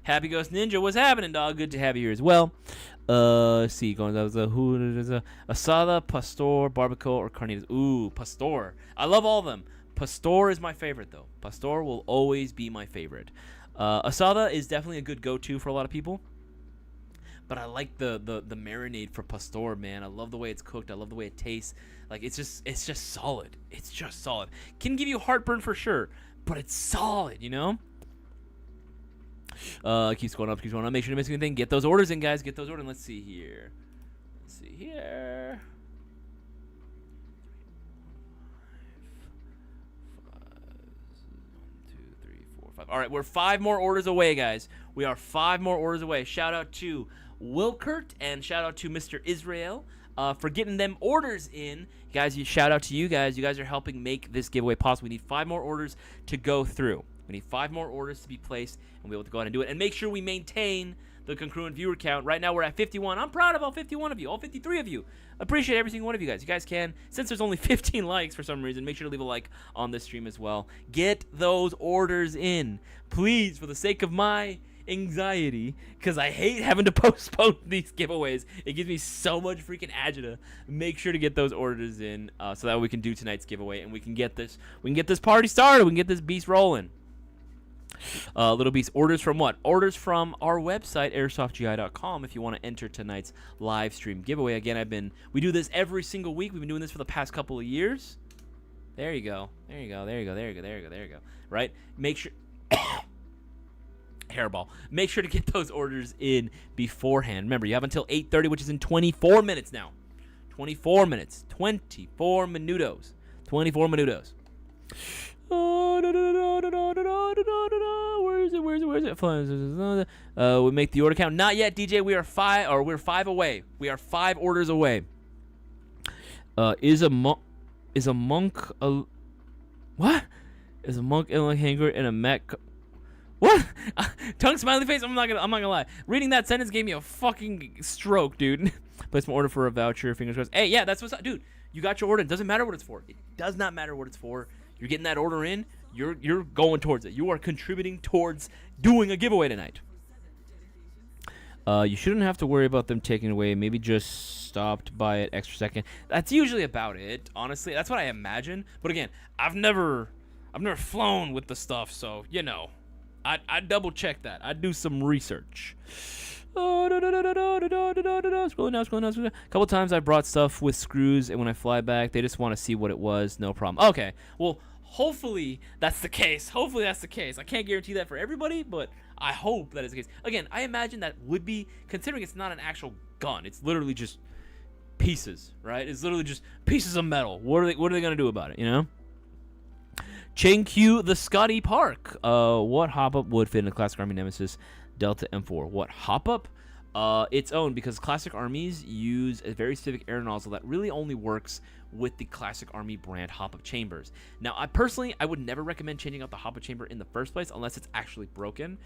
Happy Ghost Ninja, what's happening, dog? Good to have you here as well. See, going that was Asada, Pastor, Barbacoa, or Carnitas. Ooh, Pastor. I love all of them. Pastor is my favorite, though. Pastor will always be my favorite. Asada is definitely a good go-to for a lot of people. But I like the marinade for Pastor, man. I love the way it's cooked. I love the way it tastes. It's just solid. It's just solid. Can give you heartburn for sure, but it's solid, Keeps going up. Make sure to miss anything. Get those orders in, guys. Get those orders. Let's see here. 1, 2, 3, 4, 5. All right, we're 5 more orders away, guys. We are 5 more orders away. Shout out to Wilkert and shout out to Mr. Israel for getting them orders in. Guys, shout out to you guys. You guys are helping make this giveaway possible. We need 5 more orders to go through. We need 5 more orders to be placed and be able to go ahead and do it. And make sure we maintain the congruent viewer count. Right now we're at 51. I'm proud of all 51 of you, all 53 of you. Appreciate every single one of you guys. You guys can, since there's only 15 likes for some reason, make sure to leave a like on this stream as well. Get those orders in, please, for the sake of my anxiety, because I hate having to postpone these giveaways. It gives me so much freaking agita. Make sure to get those orders in so that we can do tonight's giveaway and we can get this party started. We can get this beast rolling. Little Beast, orders from what? Orders from our website, airsoftgi.com, if you want to enter tonight's live stream giveaway. Again, we do this every single week. We've been doing this for the past couple of years. There you go. There you go. There you go. There you go. There you go. There you go. Right? Make sure... Hairball. Make sure to get those orders in beforehand. Remember, you have until 8:30, which is in 24 minutes now. 24 minutes. 24 minutos. 24 minutos. Where is it? We make the order count. Not yet, DJ. We're 5 away. We are 5 orders away. Is a monk what? Is a monk in a hanger and a mech? What? Tongue smiley face. I'm not gonna lie. Reading that sentence gave me a fucking stroke, dude. Place my order for a voucher. Fingers crossed. Hey, yeah, that's what's up, dude. You got your order. It doesn't matter what it's for. It does not matter what it's for. You're getting that order in. You're going towards it. You are contributing towards doing a giveaway tonight. You shouldn't have to worry about them taking away. Maybe just stopped by it extra second. That's usually about it. Honestly, that's what I imagine. But again, I've never flown with the stuff, so you know, I double check that. I do some research. Scrolling down. A couple times I brought stuff with screws, and when I fly back, they just want to see what it was. No problem. Okay, well, hopefully that's the case. I can't guarantee that for everybody, but I hope that is the case. Again, I imagine that would be, considering it's not an actual gun. It's literally just pieces, right? It's literally just pieces of metal. What are they going to do about it, you know? Chain Q, the Scotty Park. What hop-up would fit in a Classic Army Nemesis Delta M4? What hop-up? Its own, because Classic Armies use a very specific air nozzle that really only works with the Classic Army brand hop-up chambers. Now, I would never recommend changing out the hop-up chamber in the first place unless it's actually broken.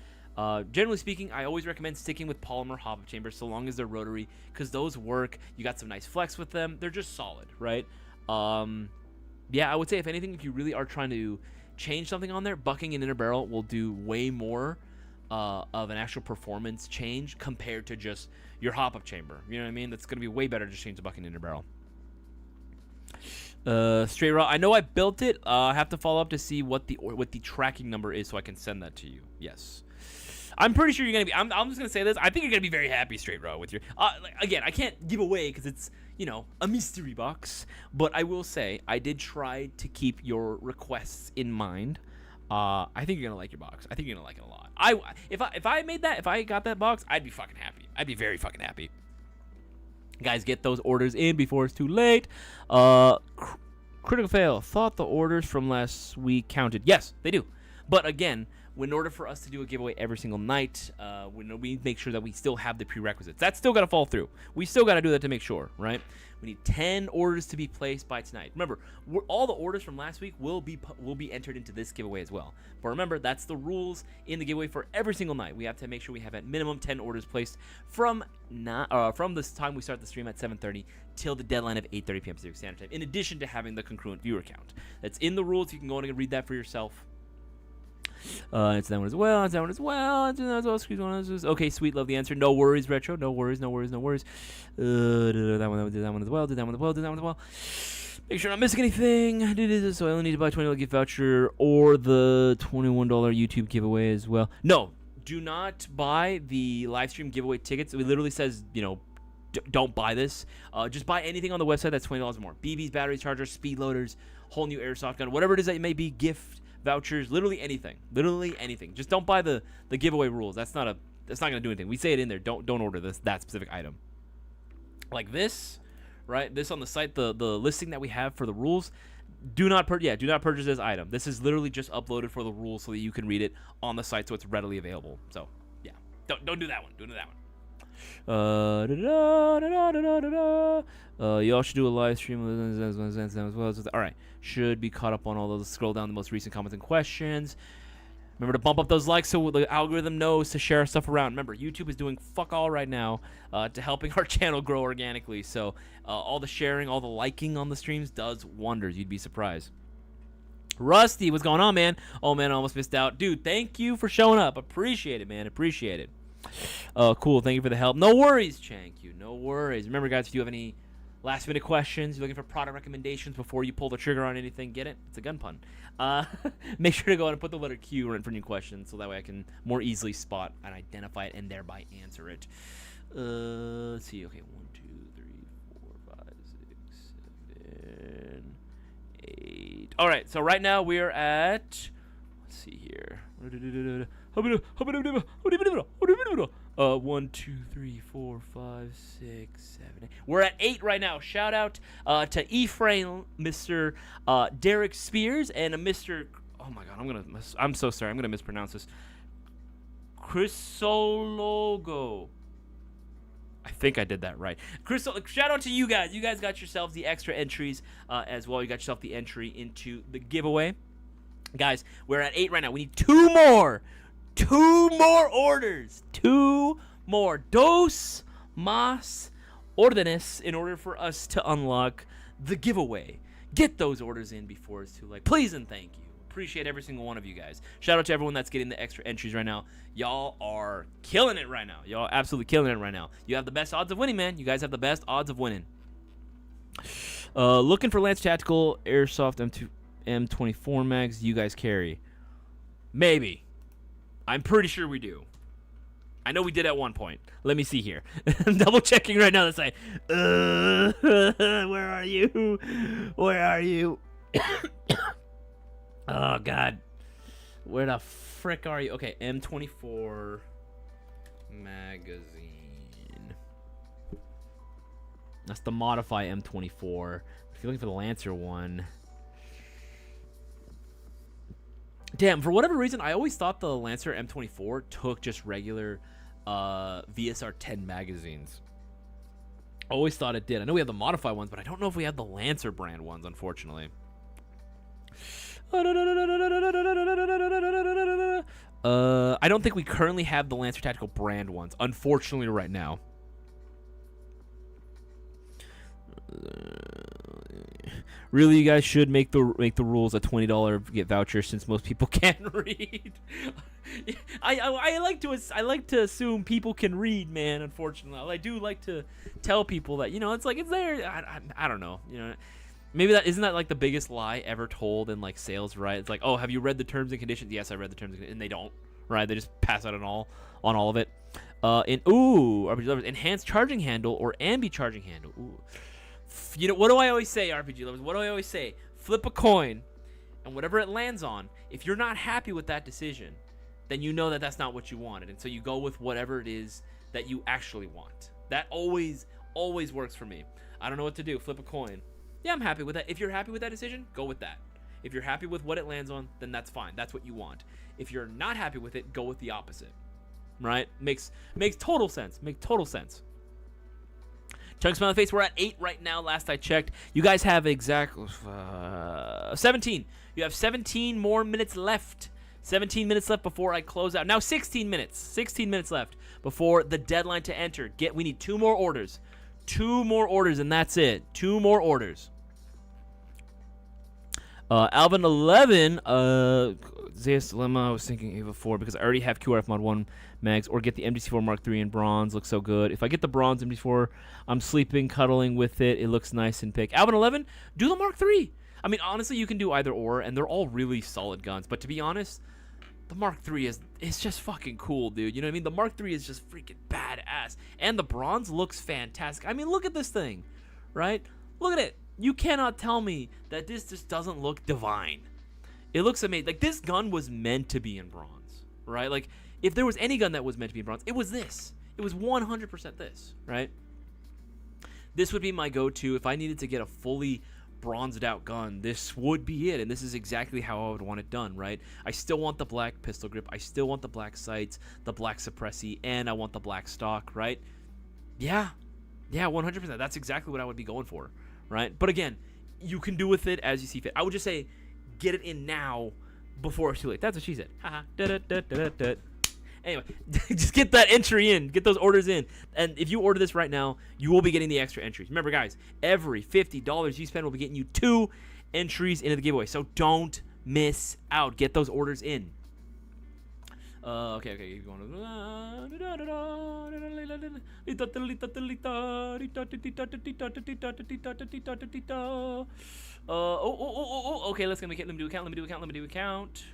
Generally speaking, I always recommend sticking with polymer hop-up chambers so long as they're rotary, because those work. You got some nice flex with them. They're just solid, right? Yeah, I would say if anything, if you really are trying to change something on there, bucking an inner barrel will do way more of an actual performance change compared to just your hop-up chamber. You know what I mean? That's going to be way better to change the bucking inner barrel. Straight raw. I know I built it. I have to follow up to see what the tracking number is so I can send that to you. Yes. I'm pretty sure you're going to be... I'm just going to say this. I think you're going to be very happy, Straight raw, with your... again, I can't give away because it's, you know, a mystery box. But I will say, I did try to keep your requests in mind. I think you're going to like your box. I think you're going to like it a lot. If I got that box, I'd be fucking happy. I'd be very fucking happy. Guys, get those orders in before it's too late. Critical fail. Thought the orders from last week counted. Yes, they do. But again, in order for us to do a giveaway every single night, we make sure that we still have the prerequisites. That's still got to fall through. We still got to do that to make sure, right? We need 10 orders to be placed by tonight. Remember, all the orders from last week will be entered into this giveaway as well. But remember, that's the rules in the giveaway for every single night. We have to make sure we have at minimum 10 orders placed from this time we start the stream at 7:30 till the deadline of 8:30 p.m. Pacific Standard Time, in addition to having the congruent viewer count. That's in the rules. You can go in and read that for yourself. It's that one as well. It's that one as well. It's that one as well. Okay, sweet. Love the answer. No worries, Retro. No worries. That one as well. Did that one as well. Make sure I'm not missing anything. So I only need to buy $20 gift voucher or the $21 YouTube giveaway as well. No, do not buy the live stream giveaway tickets. It literally says, you know, don't buy this. Just buy anything on the website that's $20 or more. BBs, batteries, chargers, speed loaders, whole new airsoft gun, whatever it is that it may be, gift vouchers, literally anything. Just don't buy the giveaway rules. That's not gonna do anything. We say it in there. Don't order that specific item. Like this, right? This on the site, the listing that we have for the rules, do not purchase this item. This is literally just uploaded for the rules so that you can read it on the site, so it's readily available. So yeah, don't do that one. Don't do that one. Y'all should do a live stream as well. All right, should be caught up on all those. Scroll down the most recent comments and questions. Remember to bump up those likes so the algorithm knows to share stuff around. Remember, YouTube is doing fuck all right now to helping our channel grow organically. So all the sharing, all the liking on the streams does wonders. You'd be surprised. Rusty, what's going on, man? Oh, man, I almost missed out. Dude, thank you for showing up. Appreciate it, man. Appreciate it. Cool. Thank you for the help. No worries, Chank. No worries. Remember, guys, if you have any last-minute questions, you're looking for product recommendations before you pull the trigger on anything, get it? It's a gun pun. Make sure to go ahead and put the letter Q in for new questions so that way I can more easily spot and identify it and thereby answer it. Let's see. Okay, 1, 2, 3, 4, 5, 6, 7, 8. All right, so right now we're at, let's see here. 1, 2, 3, 4, 5, 6, 7, 8. We're at 8 right now. Shout out to Ephraim, Mr. Derek Spears, and a Mr. Oh my God, I'm so sorry. I'm gonna mispronounce this. Chrysologo. I think I did that right. Shout out to you guys. You guys got yourselves the extra entries as well. You got yourself the entry into the giveaway. Guys, we're at 8 right now. We need 2 more. 2 more orders. 2 more. Dos más órdenes in order for us to unlock the giveaway. Get those orders in before it's too late. Please and thank you. Appreciate every single one of you guys. Shout out to everyone that's getting the extra entries right now. Y'all are killing it right now. Y'all absolutely killing it right now. You have the best odds of winning, man. You guys have the best odds of winning. Looking for Lance Tactical Airsoft M24 mags. Do you guys carry? Maybe. I'm pretty sure we do. I know we did at one point. Let me see here. I'm double checking right now to say, where are you? Where are you? Oh, God. Where the frick are you? Okay, M24 magazine. That's the Modify M24. If you're looking for the Lancer one. Damn, for whatever reason, I always thought the Lancer M24 took just regular VSR 10 magazines. Always thought it did. I know we have the Modify ones, but I don't know if we have the Lancer brand ones, unfortunately. I don't think we currently have the Lancer Tactical brand ones, unfortunately, right now. Really, you guys should make the rules a $20 get voucher since most people can't read. I like to assume people can read, man. Unfortunately, I do like to tell people that, you know, it's like it's there. I don't know, you know. Maybe isn't that like the biggest lie ever told in like sales, right? It's like, oh, have you read the terms and conditions? Yes, I read the terms and conditions, and they don't, right? They just pass out on all of it. RPG lovers, enhanced charging handle or ambi charging handle. Ooh. You know, what do I always say, RPG lovers? What do I always say? Flip a coin, and whatever it lands on, if you're not happy with that decision, then you know that that's not what you wanted, and so you go with whatever it is that you actually want. That always works for me. I don't know what to do. Flip a coin. Yeah, I'm happy with that. If you're happy with that decision, go with that. If you're happy with what it lands on, then that's fine. That's what you want. If you're not happy with it, go with the opposite. Right? Makes total sense. Make total sense. Chunk smile face. We're at 8 right now. Last I checked. You guys have 17. You have 17 more minutes left. 17 minutes left before I close out. Now 16 minutes. 16 minutes left before the deadline to enter. We need 2 more orders. 2 more orders, and that's it. 2 more orders. Alvin 11, Isaias Dilemma, I was thinking Ava 4 because I already have QRF Mod 1 mags, or get the MDC4 Mark 3 in bronze. Looks so good. If I get the bronze MDC4, I'm sleeping, cuddling with it. It looks nice and pick. Alvin 11, do the Mark 3. I mean, honestly, you can do either or, and they're all really solid guns. But to be honest, the Mark III is just fucking cool, dude. You know what I mean? The Mark III is just freaking badass. And the bronze looks fantastic. I mean, look at this thing, right? Look at it. You cannot tell me that this just doesn't look divine. It looks amazing. Like, this gun was meant to be in bronze, right? Like, if there was any gun that was meant to be in bronze, it was this. It was 100% this, right? This would be my go-to if I needed to get a fully bronzed out gun, this would be it, and this is exactly how I would want it done, right? I still want the black pistol grip, I still want the black sights, the black suppressi, and I want the black stock, right? Yeah, 100%. That's exactly what I would be going for, right? But again, you can do with it as you see fit. I would just say, get it in now before it's too late. That's what she said. Haha. Anyway, just get that entry in. Get those orders in. And if you order this right now, you will be getting the extra entries. Remember, guys, every $50 you spend will be getting you 2 entries into the giveaway. So don't miss out. Get those orders in. Okay, keep going. Okay, let me do account.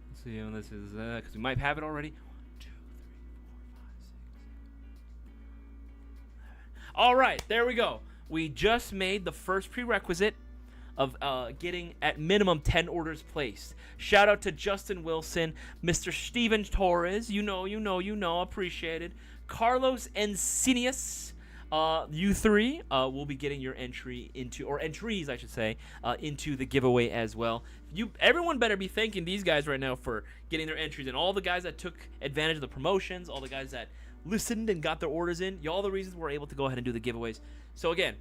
Let's see when this is, because we might have it already. 1, 2, 3, 4, 5, 6, 7. All right, there we go. We just made the first prerequisite of getting at minimum 10 orders placed. Shout out to Justin Wilson, Mr. Steven Torres, you know, appreciated. Carlos Encinius, you three will be getting your entry into, or entries I should say, into the giveaway as well. Everyone better be thanking these guys right now for getting their entries in. All the guys that took advantage of the promotions, all the guys that listened and got their orders in, y'all the reasons we're able to go ahead and do the giveaways. So again,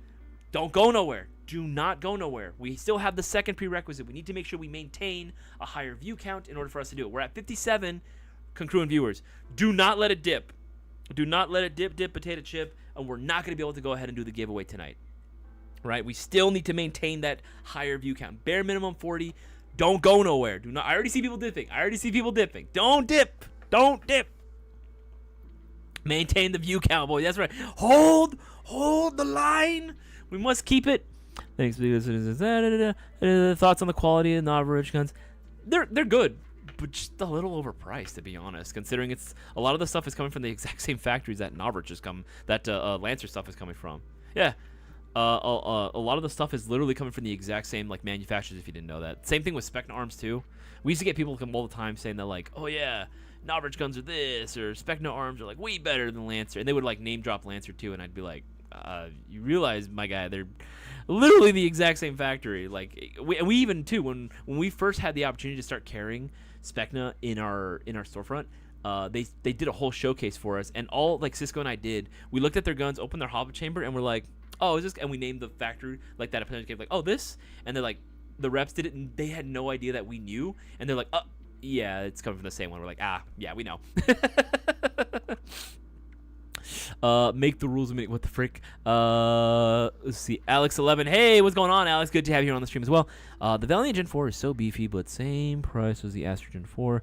don't go nowhere. Do not go nowhere. We still have the second prerequisite. We need to make sure we maintain a higher view count in order for us to do it. We're at 57 congruent viewers. Do not let it dip. Do not let it dip, potato chip, and we're not going to be able to go ahead and do the giveaway tonight. Right? We still need to maintain that higher view count. Bare minimum 40. Don't go nowhere. Do not. I already see people dipping. Don't dip. Don't dip. Maintain the view count, boys. That's right. Hold the line. We must keep it. Thanks. Thoughts on the quality of the average guns? They're good, but just a little overpriced, to be honest. Considering it's a lot of the stuff is coming from the exact same factories that Novrich is coming, that Lancer stuff is coming from. Yeah. A lot of the stuff is literally coming from the exact same like manufacturers. If you didn't know that. Same thing with Specna Arms too. We used to get people come all the time saying that like, oh yeah, Novrich guns are this, or Specna Arms are like way better than Lancer, and they would like name drop Lancer too, and I'd be like, you realize, my guy, they're literally the exact same factory. Like we even too when we first had the opportunity to start carrying Specna in our storefront. They did a whole showcase for us, and all like Cisco and I did. We looked at their guns, opened their hobby chamber, and we're like, oh, is this? And we named the factory like that. Potentially gave like, oh, this, and they're like, the reps did it, and they had no idea that we knew, and they're like, oh, yeah, it's coming from the same one. We're like, yeah, we know. Make the rules. What the frick? Let's see. Alex11. Hey, what's going on, Alex? Good to have you here on the stream as well. The Valiant Gen 4 is so beefy, but same price as the Aster Gen 4.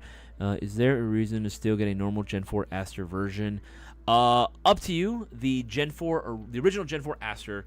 Is there a reason to still get a normal Gen 4 Aster version? Up to you. The Gen 4 or the original Gen 4 Aster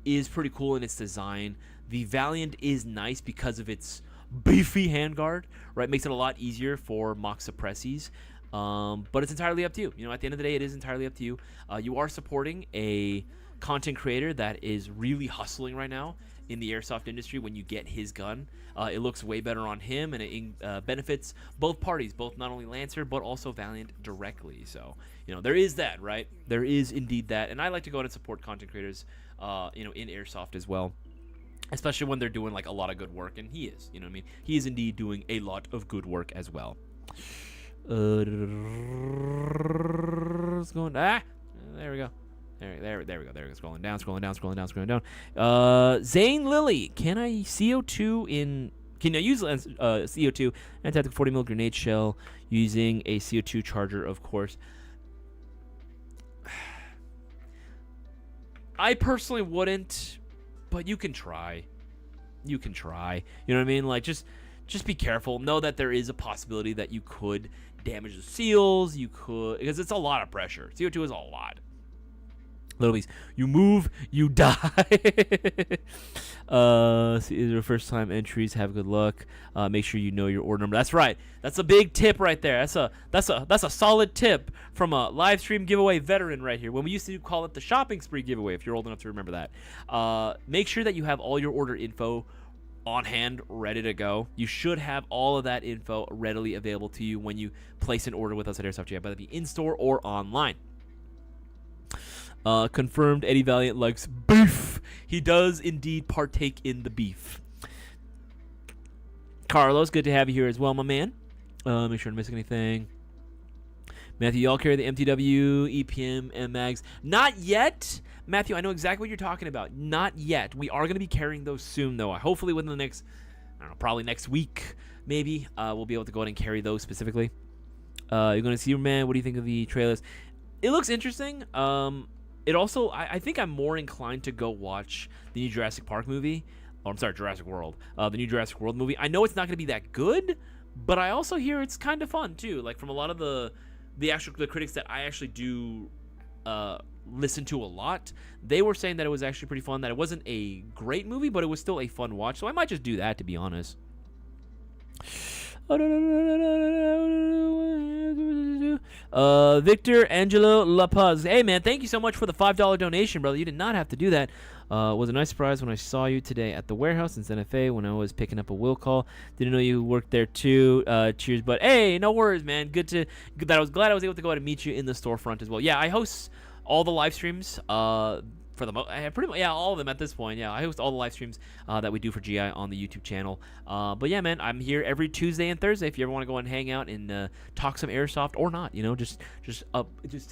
is pretty cool in its design. The Valiant is nice because of its beefy handguard, right? Makes it a lot easier for mock suppressis. But it's entirely up to you. You know, at the end of the day, it is entirely up to you. You are supporting a content creator that is really hustling right now in the airsoft industry. When you get his gun, it looks way better on him, and it benefits both parties, both not only Lancer but also Valiant directly. So, you know, there is that, right? There is indeed that, and I like to go out and support content creators, you know, in airsoft as well. Especially when they're doing like a lot of good work, and he is, you know what I mean? He is indeed doing a lot of good work as well. It's going, there we go. There we go. Scrolling down. Zane Lilly, can I use CO2 and tactical 40 mil grenade shell using a CO2 charger? Of course. I personally wouldn't, but you can try. You know what I mean? Like, just be careful. Know that there is a possibility that you could damage the seals. You could, because it's a lot of pressure. CO2 is a lot. Little bees, you move, you die. See, your first time entries, have good luck. Make sure you know your order number. That's right. That's a big tip right there. That's a solid tip from a live stream giveaway veteran right here. When we used to call it the shopping spree giveaway, if you're old enough to remember that. Make sure that you have all your order info on hand, ready to go. You should have all of that info readily available to you when you place an order with us at Airsoft GI, whether it be in store or online. Confirmed Eddie Valiant likes beef. He does indeed partake in the beef. Carlos, good to have you here as well, my man. Make sure I don't miss anything. Matthew, y'all carry the MTW, EPM, and mags? Not yet. Matthew, I know exactly what you're talking about. Not yet. We are going to be carrying those soon, though. Hopefully within the next, I don't know, probably next week, maybe, we'll be able to go ahead and carry those specifically. You're going to see, man, what do you think of the trailers? It looks interesting. It also, I think I'm more inclined to go watch the new Jurassic Park movie. Oh, I'm sorry, Jurassic World. The new Jurassic World movie. I know it's not going to be that good, but I also hear it's kind of fun, too. Like, from a lot of the critics that I actually do listen to a lot, they were saying that it was actually pretty fun, that it wasn't a great movie, but it was still a fun watch, so I might just do that, to be honest. Victor Angelo La Paz. Hey, man, thank you so much for the $5 donation, brother. You did not have to do that. It was a nice surprise when I saw you today at the warehouse in Santa Fe when I was picking up a will call. Didn't know you worked there too. Cheers, but hey, no worries, man. I was glad I was able to go out and meet you in the storefront as well. Yeah, I host all the live streams. For the pretty much, yeah, all of them at this point. Yeah, I host all the live streams that we do for GI on the YouTube channel. But yeah, man, I'm here every Tuesday and Thursday if you ever want to go and hang out and talk some airsoft or not. You know, just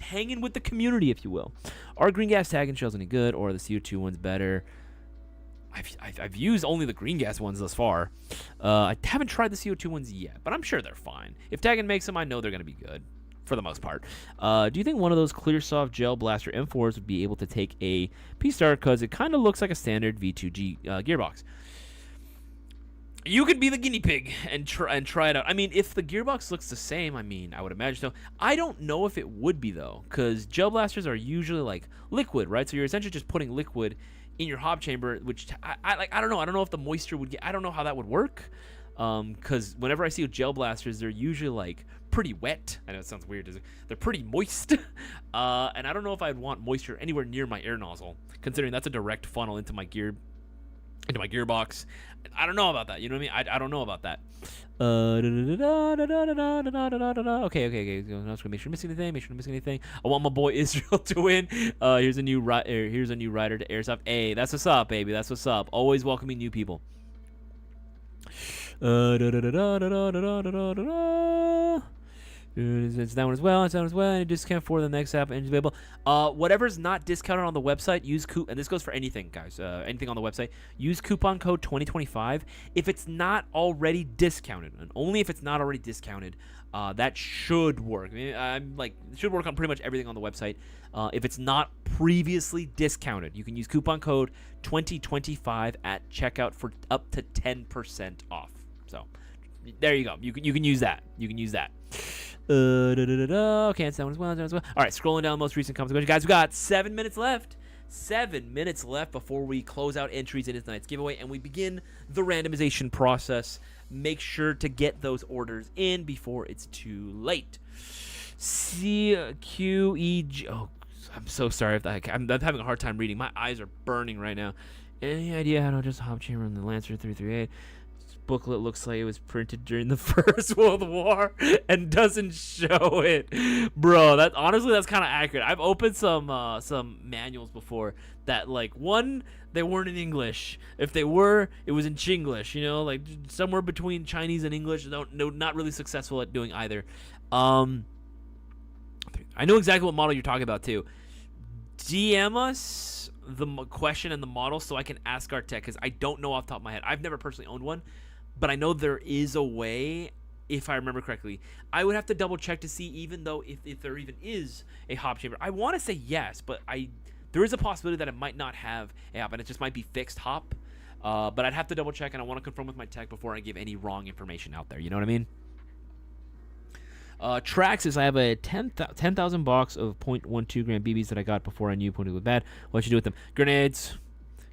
hanging with the community, if you will. Are green gas tagging shells any good, or are the CO2 ones better? I've used only the green gas ones thus far. I haven't tried the CO2 ones yet, but I'm sure they're fine. If Taggin makes them, I know they're gonna be good. For the most part. Do you think one of those Clearsoft Gel Blaster M4s would be able to take a P-Star, because it kind of looks like a standard V2G gearbox? You could be the guinea pig and try it out. I mean, if the gearbox looks the same, I mean, I would imagine so. I don't know if it would be, though, because Gel Blasters are usually like liquid, right? So you're essentially just putting liquid in your hob chamber, which I don't know. I don't know if the moisture would get. I don't know how that would work. Because whenever I see Gel Blasters, they're usually like pretty wet. I know it sounds weird. They're pretty moist. And I don't know if I'd want moisture anywhere near my air nozzle, considering that's a direct funnel into my gearbox. I don't know about that. You know what I mean? I don't know about that. Okay. No make sure to miss anything. Make sure to miss anything. I want my boy Israel to win. Here's a new rider to Airsoft. Hey, that's what's up, baby. That's what's up. Always welcoming new people. It's that one as well. Any discount for the next app and available. Whatever's not discounted on the website, use and this goes for anything, guys. Anything on the website, use coupon code 2025 if it's not already discounted, and only if it's not already discounted. That should work. I mean, it should work on pretty much everything on the website. If it's not previously discounted, you can use coupon code 2025 at checkout for up to 10% off. So there you go. You can use that. Okay, it's that one as well. All right, scrolling down the most recent comments. Guys, we got 7 minutes left. 7 minutes left before we close out entries into tonight's giveaway and we begin the randomization process. Make sure to get those orders in before it's too late. CQEG. Oh, I'm so sorry if I'm having a hard time reading. My eyes are burning right now. Any idea how to just hop chamber on the Lancer 338? Booklet looks like it was printed during the First World War and doesn't show it, bro. That's kind of accurate. I've opened some manuals before that, like, one, they weren't in English. If they were, it was in Chinglish, you know, like somewhere between Chinese and English. No, not really successful at doing either. I know exactly what model you're talking about too. DM us the question and the model so I can ask our tech, because I don't know off the top of my head. I've never personally owned one, but I know there is a way, if I remember correctly. I would have to double check to see, even though if there even is a hop chamber. I want to say yes, but there is a possibility that it might not have a hop, and it just might be fixed hop. But I'd have to double check, and I want to confirm with my tech before I give any wrong information out there. You know what I mean? Traxxas, I have a 10,000 box of 0.12 gram BBs that I got before I knew .2 was bad. What should you do with them? Grenades.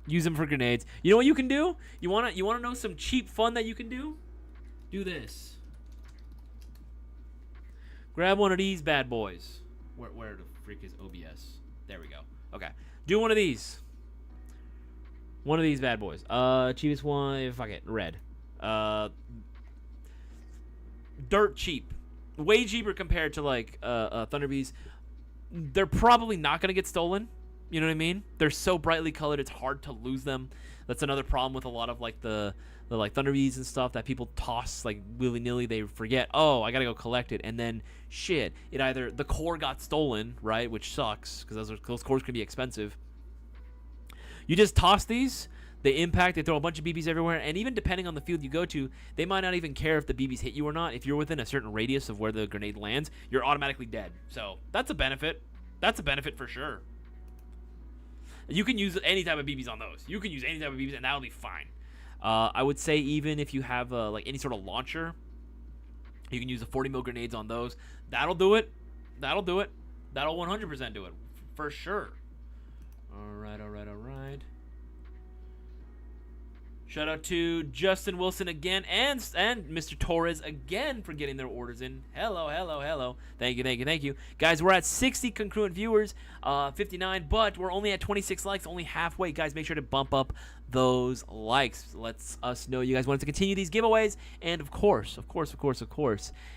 Use them for grenades. You know what you can do? You wanna know some cheap fun that you can do? Do this. Grab one of these bad boys. Where the freak is OBS? There we go. Okay. Do one of these. One of these bad boys. Cheapest one. Fuck it. Red. Dirt cheap. Way cheaper compared to like Thunder Bees. They're probably not gonna get stolen. You know what I mean? They're so brightly colored, it's hard to lose them. That's another problem with a lot of like the like Thunder Bees and stuff that people toss like willy-nilly. They forget, oh, I gotta go collect it, and then shit, it either the core got stolen, right, which sucks because those cores can be expensive. You just toss these, they impact, they throw a bunch of BBs everywhere, and even depending on the field you go to, they might not even care if the BBs hit you or not. If you're within a certain radius of where the grenade lands, you're automatically dead. So that's a benefit. That's a benefit for sure. You can use any type of BBs on those. You can use any type of BBs, and that'll be fine. I would say even if you have like any sort of launcher, you can use the 40 mil grenades on those. That'll do it. That'll do it. That'll 100% do it for sure. All right. Shout out to Justin Wilson again and Mr. Torres again for getting their orders in. Hello. Thank you. Guys, we're at 60 congruent viewers, 59, but we're only at 26 likes, only halfway. Guys, make sure to bump up those likes. Lets us know you guys want to continue these giveaways. And of course,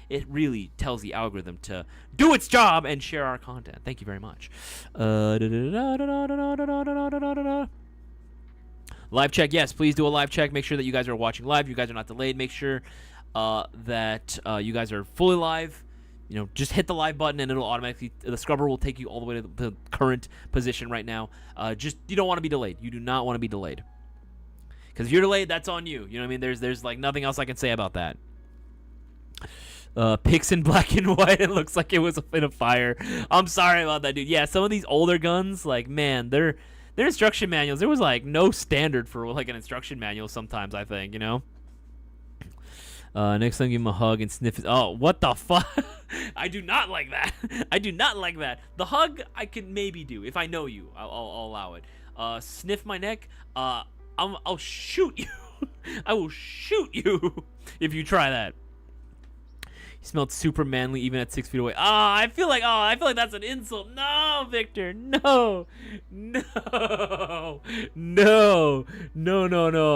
it really tells the algorithm to do its job and share our content. Thank you very much. Live check, yes, please do a live check. Make sure that you guys are watching live. You guys are not delayed. Make sure that you guys are fully live. You know, just hit the live button and it'll automatically, the scrubber will take you all the way to the current position right now. Just, you don't want to be delayed. You do not want to be delayed. Because if you're delayed, that's on you. You know what I mean? There's like nothing else I can say about that. Pics in black and white. It looks like it was in a fire. I'm sorry about that, dude. Yeah, some of these older guns, like, man, their instruction manuals, there was like no standard for like an instruction manual sometimes, I think, you know. Next time, give him a hug and sniff his. Oh, what the fuck? I do not like that. I do not like that. The hug I can maybe do if I know you. I'll allow it. Sniff my neck. I'll shoot you. I will shoot you if you try that. He smelled super manly even at 6 feet away. I feel like that's an insult. No, Victor. No.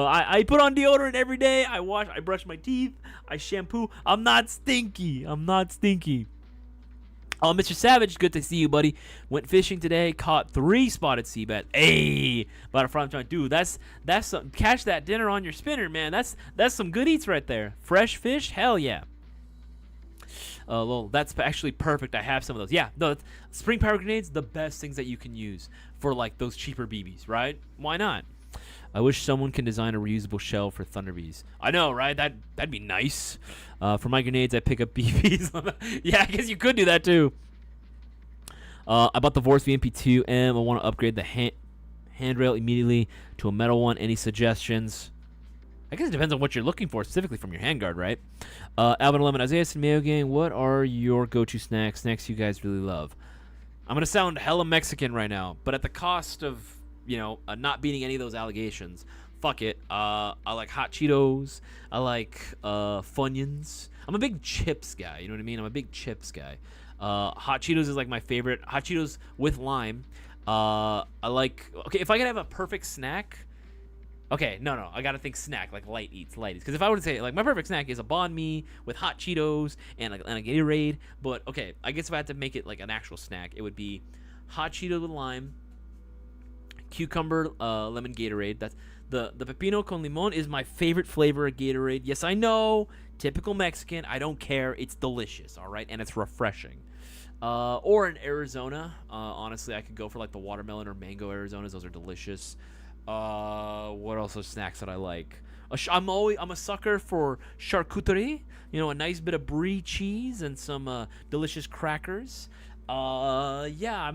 I put on deodorant every day. I brush my teeth. I shampoo. I'm not stinky. Oh, Mr. Savage, good to see you, buddy. Went fishing today, caught 3 spotted sea bass. Hey, about a front time, dude. That's some, catch that dinner on your spinner, man. That's some good eats right there. Fresh fish, hell yeah. Well, that's actually perfect. I have some of those. Yeah, no, spring power grenades, the best things that you can use for like those cheaper BBs, right? Why not? I wish someone can design a reusable shell for Thunder Bees. I know, right? That'd be nice. For my grenades, I pick up BBs. Yeah, I guess you could do that too. I bought the Vorse VMP2M. I want to upgrade the handrail immediately to a metal one. Any suggestions? I guess it depends on what you're looking for specifically from your handguard, right? Alvin 11, Isaias and Mayo Gang, what are your go-to snacks you guys really love? I'm going to sound hella Mexican right now, but at the cost of, you know, not beating any of those allegations, fuck it. I like hot Cheetos. I like Funyuns. I'm a big chips guy, you know what I mean? I'm a big chips guy. Hot Cheetos is like my favorite. Hot Cheetos with lime. I like, okay, if I could have a perfect snack. Okay, no, I gotta think snack, like light eats. Because if I were to say, like, my perfect snack is a banh mi with hot Cheetos and a Gatorade. But, okay, I guess if I had to make it, like, an actual snack, it would be hot Cheetos with lime, cucumber, lemon Gatorade. That's the pepino con limon is my favorite flavor of Gatorade. Yes, I know, typical Mexican. I don't care. It's delicious, all right? And it's refreshing. Or in Arizona, honestly, I could go for, like, the watermelon or mango Arizonas. Those are delicious. What else are snacks that I like? I'm a sucker for charcuterie. You know, a nice bit of brie cheese and some delicious crackers. Yeah, I'm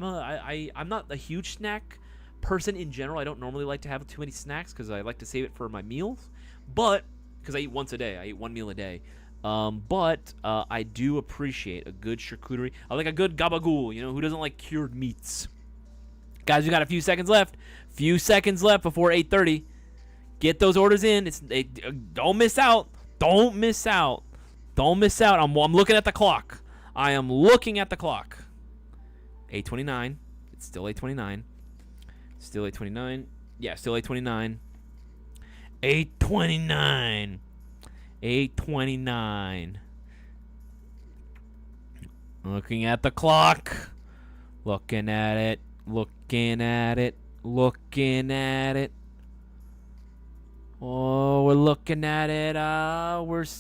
not a huge snack person in general. I don't normally like to have too many snacks because I like to save it for my meals. But because I eat once a day, I eat one meal a day. But I do appreciate a good charcuterie. I like a good gabagool. You know, who doesn't like cured meats? Guys, we got a few seconds left. Before 8:30. Get those orders in. Don't miss out. I'm looking at the clock. I am looking at the clock. 8:29. It's still 8:29. Still 8:29. Yeah, still 8:29. 8:29. 8:29. Looking at the clock. Looking at it. Looking at it. Looking at it. Oh, we're looking at it.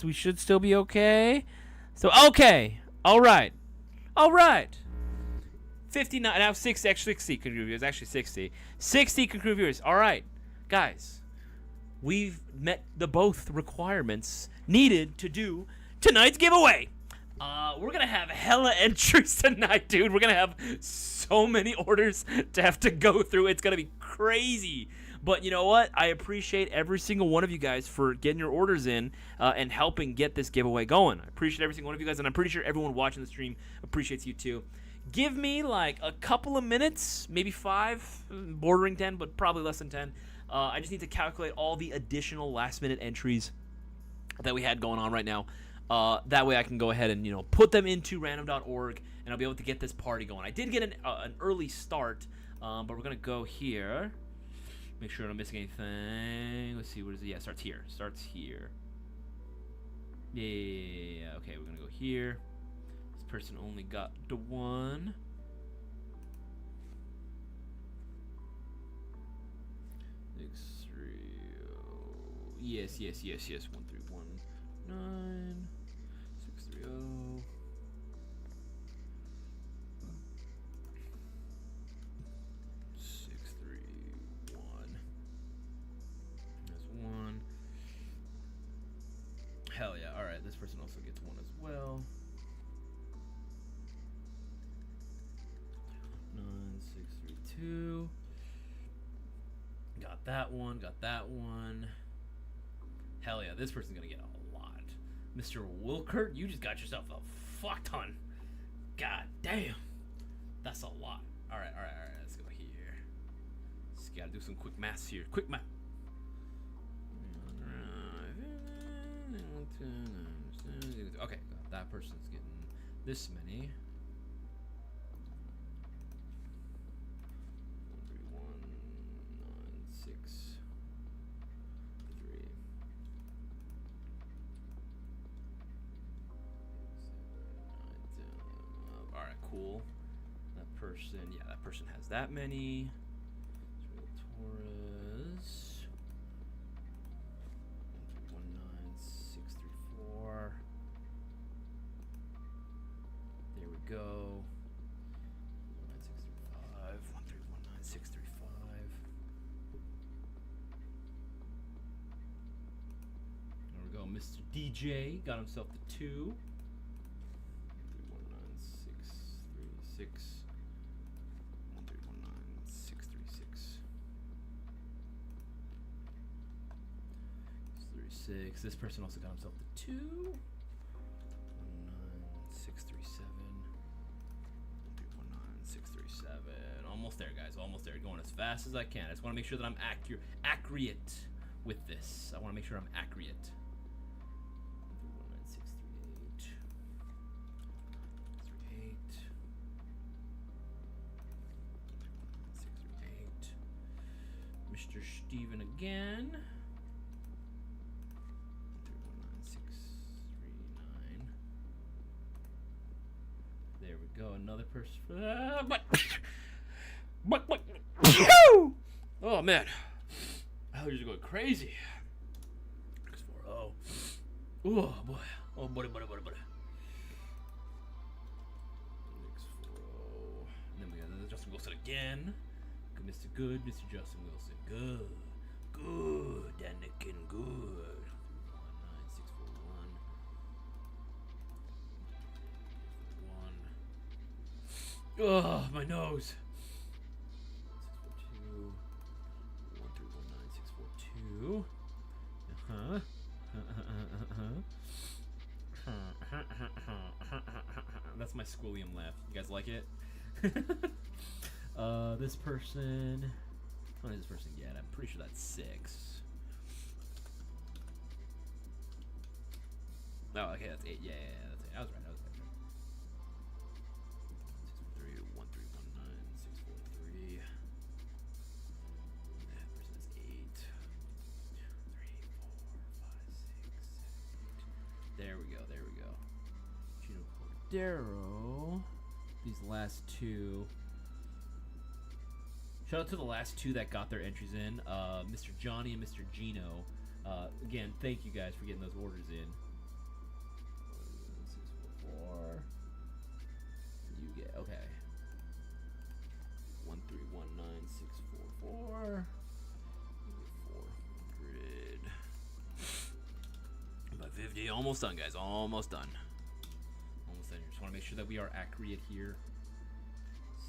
We should still be okay. So, okay. All right. All right. 59, now 60 concurrent viewers. Actually 60. 60 concurrent viewers. All right. Guys, we've met the both requirements needed to do tonight's giveaway. We're going to have hella entries tonight, dude. We're going to have so many orders to have to go through. It's going to be crazy. But you know what? I appreciate every single one of you guys for getting your orders in and helping get this giveaway going. I appreciate every single one of you guys, and I'm pretty sure everyone watching the stream appreciates you too. Give me like a couple of minutes, maybe 5, bordering 10, but probably less than 10. I just need to calculate all the additional last-minute entries that we had going on right now. That way I can go ahead and, you know, put them into random.org, and I'll be able to get this party going. I did get an early start, but we're going to go here. Make sure I'm not missing anything. Let's see, what is it? Yeah, starts here. Starts here. Yeah, okay, we're going to go here. This person only got the 1. Yes. 1319 630. Hell yeah. Alright, this person also gets 1 as well. 9632. Got that one, got that one. Hell yeah, this person's gonna get a lot. Mr. Wilkert, you just got yourself a fuck ton. God damn. That's a lot. Alright, let's go here. Just gotta do some quick maths here. Quick math. Okay, that person's getting this many. 13196 3. All right, cool. That person has that many. Taurus. 1319634. There we go. 1319635. There we go. Mr. DJ got himself the 2. 1319636. 1319636. 36. This person also got himself the 2. 19637. 1319637. Almost there, guys. Almost there. Going as fast as I can. I just want to make sure that I'm accurate with this. I want to make sure I'm accurate. 1319638. Mr. Steven again. 1319639. There we go. Another person for that. But. Oh man, allergies are going crazy. 640. Oh boy. Oh buddy. 640. And then we got Justin Wilson again. Good, Mr. Good, Mr. Justin Wilson. Good. Anakin, good. 19641. Oh, my nose. 642. 1319642. That's my squillium laugh. You guys like it? This person. How many does this person get? I'm pretty sure that's 6. Oh, okay, that's 8. Yeah, that's 8. I was right. 643. That person is 8. 3, 4, 5, 6, 7, 8. There we go. Gino Cordero. These last 2. Shout out to the last two that got their entries in, Mr. Johnny and Mr. Gino. Again, thank you guys for getting those orders in. 644. You get, okay. 1319644. 400. About 50. Almost done, guys. Almost done. Almost done. Just want to make sure that we are accurate here.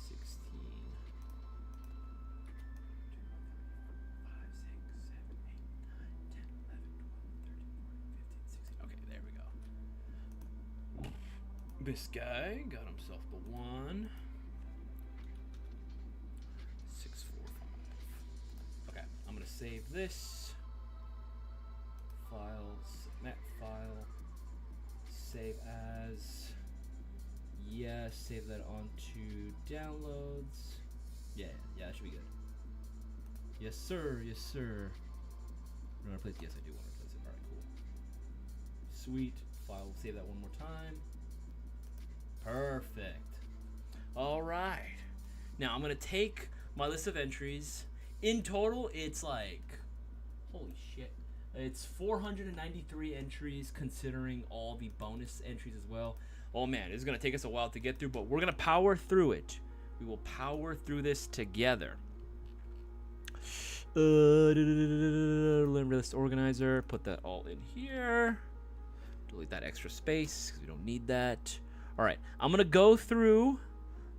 16. 5, 6, 7, 8, 9, 10, 11, 12, 13, 14, 15, 16. Okay, there we go. This guy got himself the 1. 6, 4, 5. Okay, I'm gonna save this. Files, net file. Save as. Yes, save that onto downloads. Yeah, that should be good. Yes, sir. Yes, sir. You want to replace? Yes, I do want to replace it. All right, cool. Sweet. File. We'll save that one more time. Perfect. All right. Now I'm gonna take my list of entries. In total, it's like, holy shit. It's 493 entries, considering all the bonus entries as well. Oh man, it's gonna take us a while to get through, but we're gonna power through it. We will power through this together. List organizer, put that all in here. Delete that extra space because we don't need that. All right, I'm gonna go through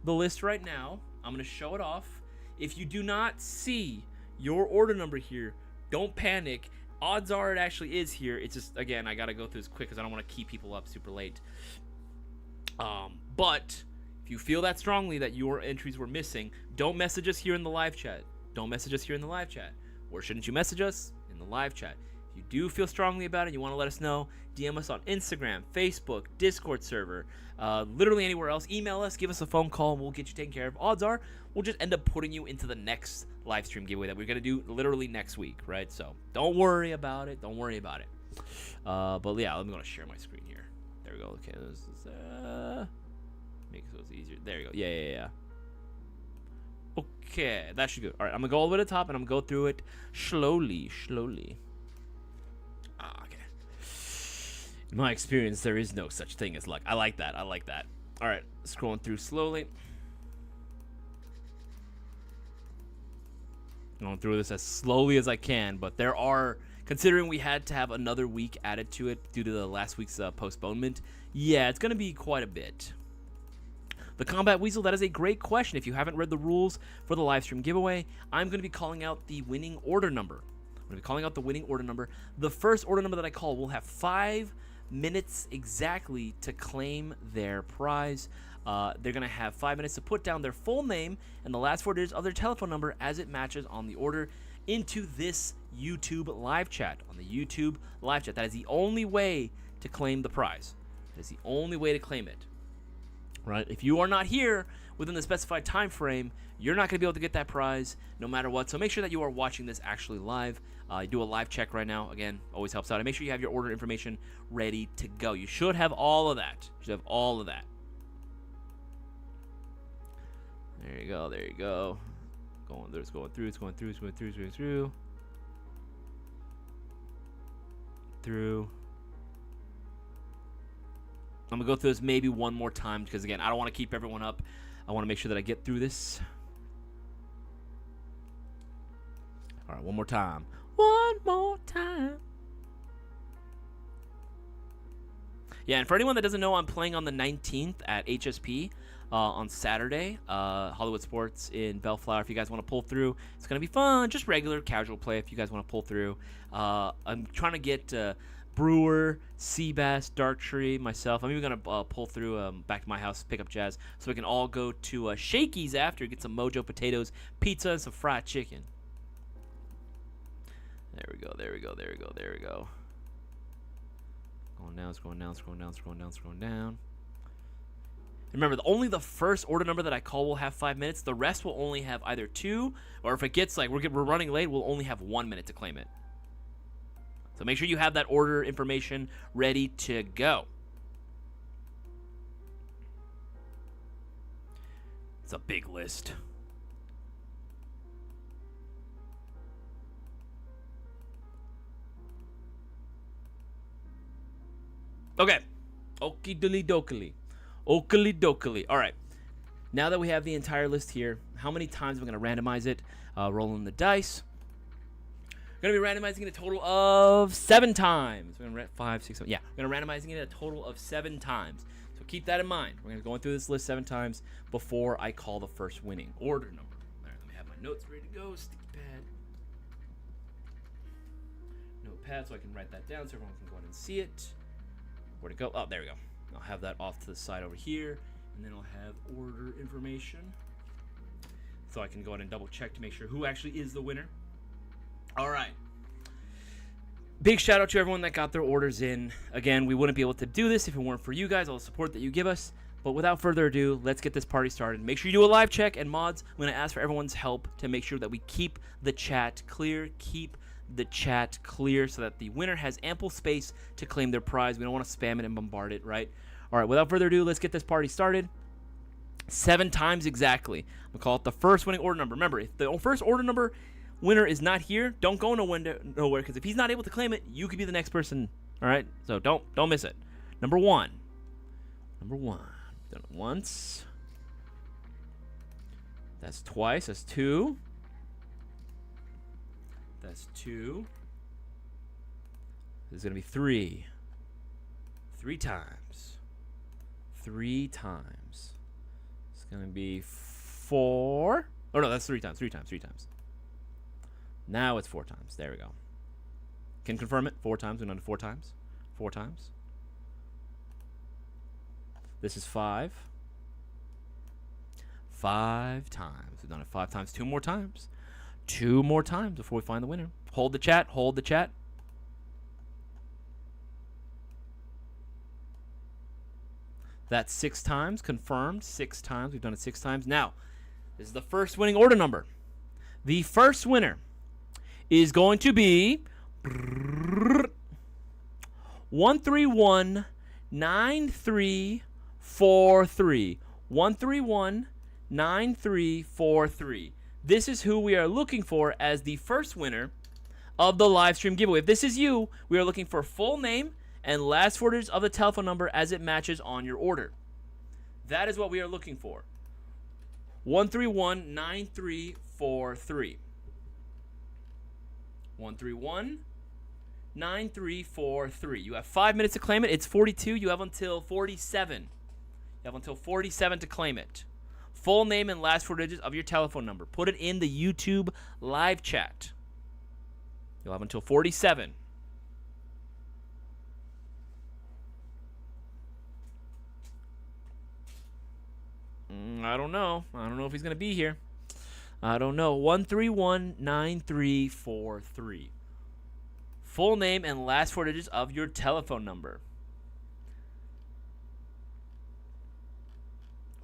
the list right now. I'm gonna show it off. If you do not see your order number here, don't panic. Odds are it actually is here. It's just, again, I gotta go through this quick because I don't want to keep people up super late. But if you feel that strongly that your entries were missing, don't message us here in the live chat. Don't message us here in the live chat. Or shouldn't you message us in the live chat? If you do feel strongly about it, you want to let us know, DM us on Instagram, Facebook, Discord server, literally anywhere else. Email us, give us a phone call, and we'll get you taken care of. Odds are we'll just end up putting you into the next live stream giveaway that we're going to do literally next week, right? So don't worry about it. Don't worry about it. But yeah, I'm going to share my screen here. There we go. Okay, this is, make it easier. There you go. Yeah. Okay, that should be good. All right, I'm going to go all the way to the top, and I'm going to go through it slowly. Okay. In my experience, there is no such thing as luck. I like that. All right, scrolling through slowly. Going through this as slowly as I can, but there are, considering we had to have another week added to it due to the last week's postponement, yeah, it's going to be quite a bit. The Combat Weasel, that is a great question. If you haven't read the rules for the live stream giveaway, I'm going to be calling out the winning order number. The first order number that I call will have 5 minutes exactly to claim their prize. They're going to have 5 minutes to put down their full name and the last 4 digits of their telephone number as it matches on the order into this YouTube live chat. That is the only way to claim the prize. That is the only way to claim it. Right? If you are not here within the specified time frame, you're not going to be able to get that prize no matter what. So make sure that you are watching this actually live. Do a live check right now. Again, always helps out. And make sure you have your order information ready to go. You should have all of that. There you go. It's going through. I'm going to go through this maybe one more time because, again, I don't want to keep everyone up. I want to make sure that I get through this. All right, one more time. Yeah, and for anyone that doesn't know, I'm playing on the 19th at HSP on Saturday, Hollywood Sports in Bellflower. If you guys want to pull through, it's going to be fun. Just regular, casual play if you guys want to pull through. I'm trying to get Brewer, Seabass, Darktree, myself. I'm even going to pull through back to my house, pick up Jazz, so we can all go to Shakey's after, get some Mojo potatoes, pizza, and some fried chicken. There we go. Scrolling down. Remember, only the first order number that I call will have 5 minutes. The rest will only have either 2, or if it gets like we're running late, we'll only have 1 minute to claim it. So make sure you have that order information ready to go. It's a big list. Okay. Okie dokie dokily. Oakley dokily. All right. Now that we have the entire list here, how many times am I going to randomize it? Rolling the dice. Going to be randomizing it a total of 7 times. We're going to 5, 6, 7. Yeah, we're going to randomizing it a total of 7 times. So keep that in mind. We're going to go through this list 7 times before I call the first winning order number. All right, let me have my notes ready to go. Sticky pad. Notepad so I can write that down so everyone can go ahead and see it. Where'd it go? Oh, there we go. I'll have that off to the side over here. And then I'll have order information. So I can go ahead and double check to make sure who actually is the winner. All right. Big shout out to everyone that got their orders in. Again, we wouldn't be able to do this if it weren't for you guys, all the support that you give us. But without further ado, let's get this party started. Make sure you do a live check. And mods, I'm going to ask for everyone's help to make sure that we keep the chat clear. Keep the chat clear so that the winner has ample space to claim their prize. We don't want to spam it and bombard it, right? All right, without further ado, let's get this party started. 7 times exactly. I'm going to call it the first winning order number. Remember, if the first order number winner is not here, don't go nowhere, because if he's not able to claim it, you could be the next person. All right, so don't miss it. Number 1. Done it once. That's twice. That's 2. That's 2. This is going to be 3. 3 times. 3 times. It's going to be 4. Oh, no, that's 3 times. 3 times. Now it's 4 times. There we go. Can confirm it. 4 times. We've done it 4 times. 4 times. This is 5. 5 times. We've done it 5 times. 2 more times. 2 more times before we find the winner. Hold the chat. Hold the chat. That's 6 times. Confirmed. 6 times. We've done it 6 times. Now, this is the first winning order number. The first winner is going to be 1319343. 1319343. This is who we are looking for as the first winner of the live stream giveaway. If this is you, we are looking for full name and last 4 digits of the telephone number as it matches on your order. That is what we are looking for. 1319343. 1319343. You have 5 minutes to claim it. It's 42. You have until 47. You have until 47 to claim it. Full name and last 4 digits of your telephone number. Put it in the YouTube live chat. You'll have until 47. I don't know. I don't know if he's going to be here. I don't know. 1319343. Full name and last 4 digits of your telephone number.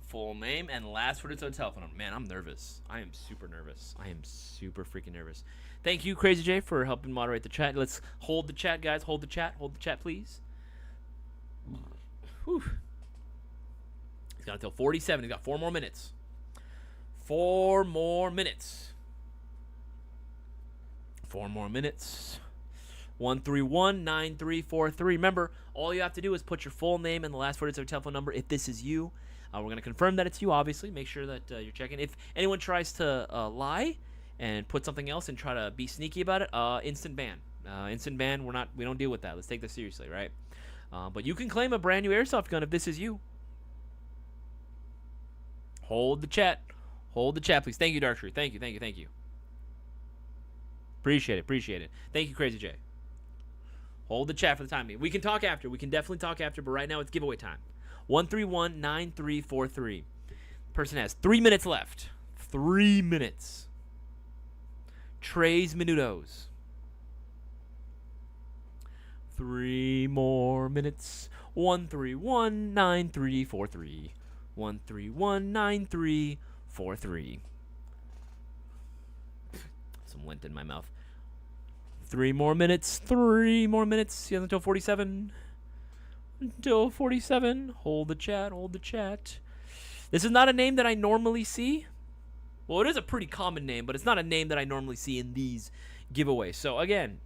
Full name and last 4 digits of the telephone number. Man, I'm nervous. I am super nervous. I am super freaking nervous. Thank you, Crazy J, for helping moderate the chat. Let's hold the chat, guys. Hold the chat. Hold the chat, please. Whew. He's got until 47. He's got 4 more minutes. 4 more minutes. 4 more minutes. 1319343. Remember, all you have to do is put your full name and the last 4 digits of your telephone number if this is you. We're going to confirm that it's you, obviously. Make sure that you're checking. If anyone tries to lie and put something else and try to be sneaky about it, instant ban. Instant ban. We don't deal with that. Let's take this seriously, right? But you can claim a brand new airsoft gun if this is you. Hold the chat. Hold the chat, please. Thank you, Dark Tree. Thank you. Appreciate it. Thank you, Crazy J. Hold the chat for the time being. We can talk after. We can definitely talk after, but right now it's giveaway time. 1319343. Person has 3 minutes left. 3 minutes. Tres minutos. 3 more minutes. 1319343. 1319343. Some lint in my mouth. 3 more minutes. 3 more minutes. Yeah, until 47. Until 47. Hold the chat. Hold the chat. This is not a name that I normally see. Well, it is a pretty common name, but it's not a name that I normally see in these giveaways. So, again,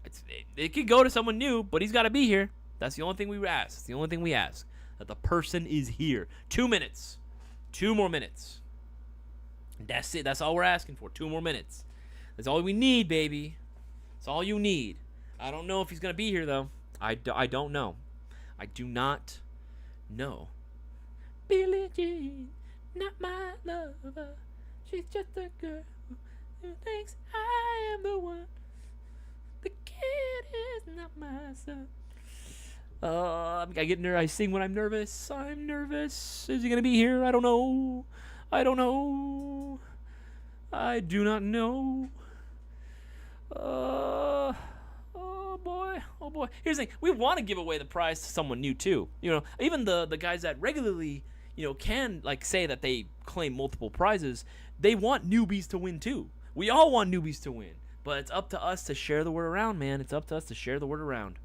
it could go to someone new, but he's got to be here. That's the only thing we ask. It's the only thing we ask. That the person is here. 2 minutes. 2 more minutes. That's it. That's all we're asking for. 2 more minutes. That's all we need, baby. That's all you need. I don't know if he's going to be here, though. I don't know. I do not know. Billie Jean, not my lover. She's just a girl who thinks I am the one. The kid is not my son. I get nervous. I sing when I'm nervous. I'm nervous. Is he going to be here? I don't know. I don't know. I do not know. Oh boy. Oh boy. Here's the thing. We want to give away the prize to someone new too. You know, even the guys that regularly, you know, can like say that they claim multiple prizes, they want newbies to win too. We all want newbies to win. But it's up to us to share the word around, man. It's up to us to share the word around.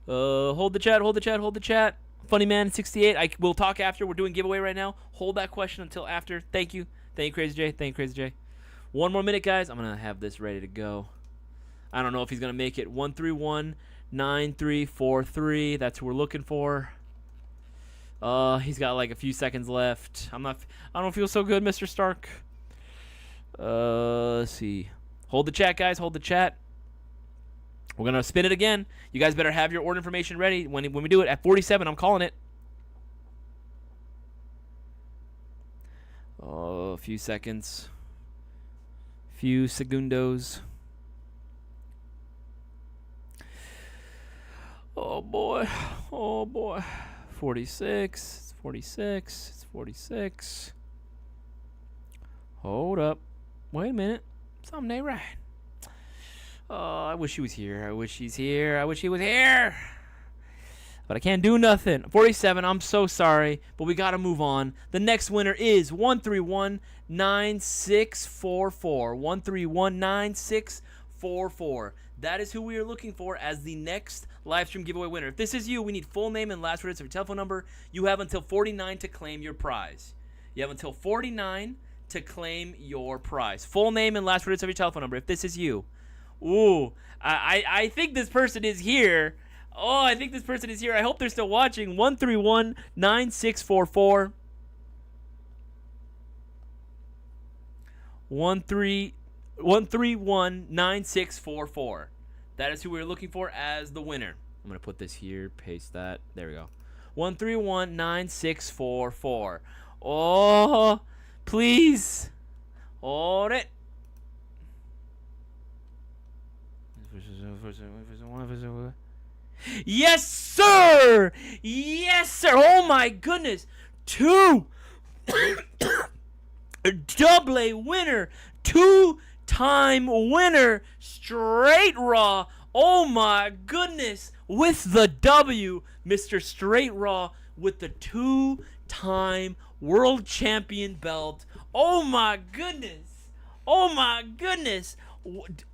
Hold the chat, hold the chat, hold the chat. Funny Man 68. We'll talk after. We're doing giveaway right now. Hold that question until after. Thank you. Thank you, Crazy J. Thank you, Crazy J. 1 more minute, guys. I'm going to have this ready to go. I don't know if he's going to make it. 1319343. That's who we're looking for. He's got like a few seconds left. I don't feel so good, Mr. Stark. Let's see. Hold the chat, guys. Hold the chat. We're going to spin it again. You guys better have your order information ready. When we do it at 47, I'm calling it. Oh, a few seconds. Few segundos. Oh, boy. Oh, boy. 46. It's 46. It's 46. Hold up. Wait a minute. Something ain't right. Oh, I wish he was here. I wish he's here. I wish he was here. But I can't do nothing. 47, I'm so sorry. But we got to move on. The next winner is 1319644. 1319644. That is who we are looking for as the next live stream giveaway winner. If this is you, we need full name and last words of your telephone number. You have until 49 to claim your prize. You have until 49 to claim your prize. Full name and last words of your telephone number. If this is you. Ooh, I think this person is here. Oh, I think this person is here. I hope they're still watching. 1319644. 1319644. That is who we're looking for as the winner. I'm going to put this here, paste that. There we go. 1319644. Oh, please. Hold it. Yes, sir. Yes, sir. Oh my goodness. 2 double A winner. 2-time winner. Straight Raw. Oh my goodness. With the W, Mr. Straight Raw with the 2-time world champion belt. Oh my goodness. Oh my goodness.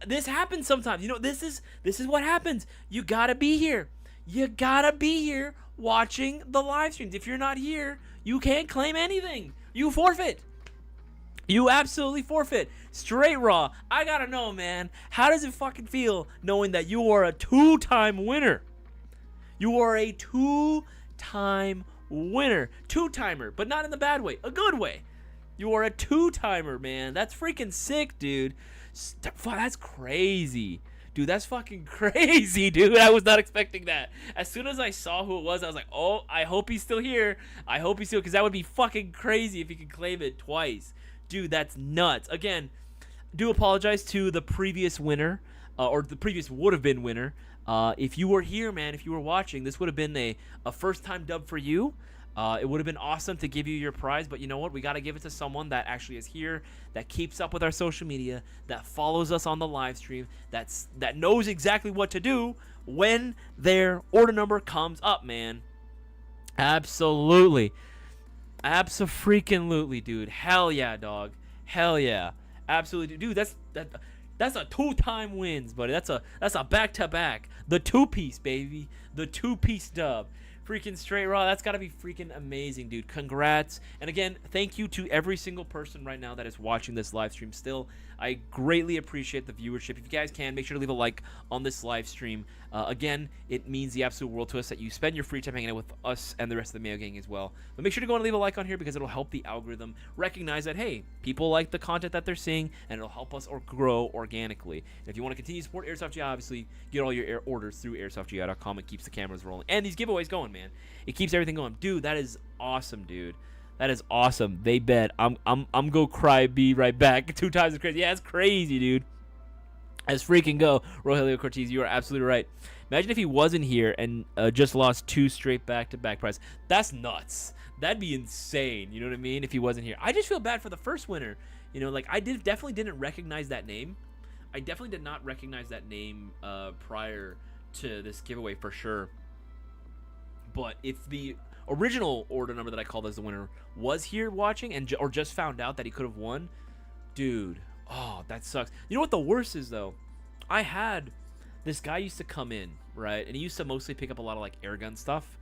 This happens sometimes. You know, this is what happens. You gotta be here. You gotta be here watching the live streams. If you're not here, you can't claim anything. You forfeit. You absolutely forfeit. Straight Raw. I gotta know, man. How does it fucking feel knowing that you are a 2-time winner? You are a 2-time winner. 2-timer, but not in the bad way. A good way. You are a 2-timer, man. That's freaking sick, dude. That's crazy. Dude, that's fucking crazy, dude. I was not expecting that. As soon as I saw who it was, I was like, oh, I hope he's still here. I hope he's still, because that would be fucking crazy if he could claim it twice. Dude, that's nuts. Again, do apologize to the previous winner, or the previous would have been winner. If you were here, man, if you were watching, this would have been a first-time dub for you. It would have been awesome to give you your prize, but you know what? We got to give it to someone that actually is here, that keeps up with our social media, that follows us on the live stream, that knows exactly what to do when their order number comes up, man. Absolutely. Abso-freaking-lutely, dude. Hell yeah, dog. Hell yeah. Absolutely. Dude, that's a 2-time wins, buddy. That's a back-to-back. The 2-piece, baby. The 2-piece dub. Freaking Straight Raw. That's got to be freaking amazing, dude. Congrats. And again, thank you to every single person right now that is watching this live stream still. I greatly appreciate the viewership. If you guys can, make sure to leave a like on this live stream. Again, it means the absolute world to us that you spend your free time hanging out with us and the rest of the Mayo Gang as well. But make sure to go and leave a like on here because it'll help the algorithm recognize that, hey, people like the content that they're seeing, and it'll help us grow organically. And if you want to continue to support Airsoft GI, obviously, get all your orders through airsoftgi.com. It keeps the cameras rolling. And these giveaways going, man. It keeps everything going. Dude, that is awesome, dude. That is awesome. They bet. I'm go cry, be right back. 2 times as crazy. Yeah, it's crazy, dude. As freaking go. Rogelio Cortez, you are absolutely right. Imagine if he wasn't here and just lost 2 straight back-to-back prizes. That's nuts. That'd be insane. You know what I mean? If he wasn't here. I just feel bad for the first winner. You know, like, I definitely didn't recognize that name. I definitely did not recognize that name prior to this giveaway for sure. But if the original order number that I called as the winner was here watching and or just found out that he could have won, dude, oh, that sucks. You know what the worst is, though? I had this guy used to come in, right? And he used to mostly pick up a lot of, like, airgun stuff.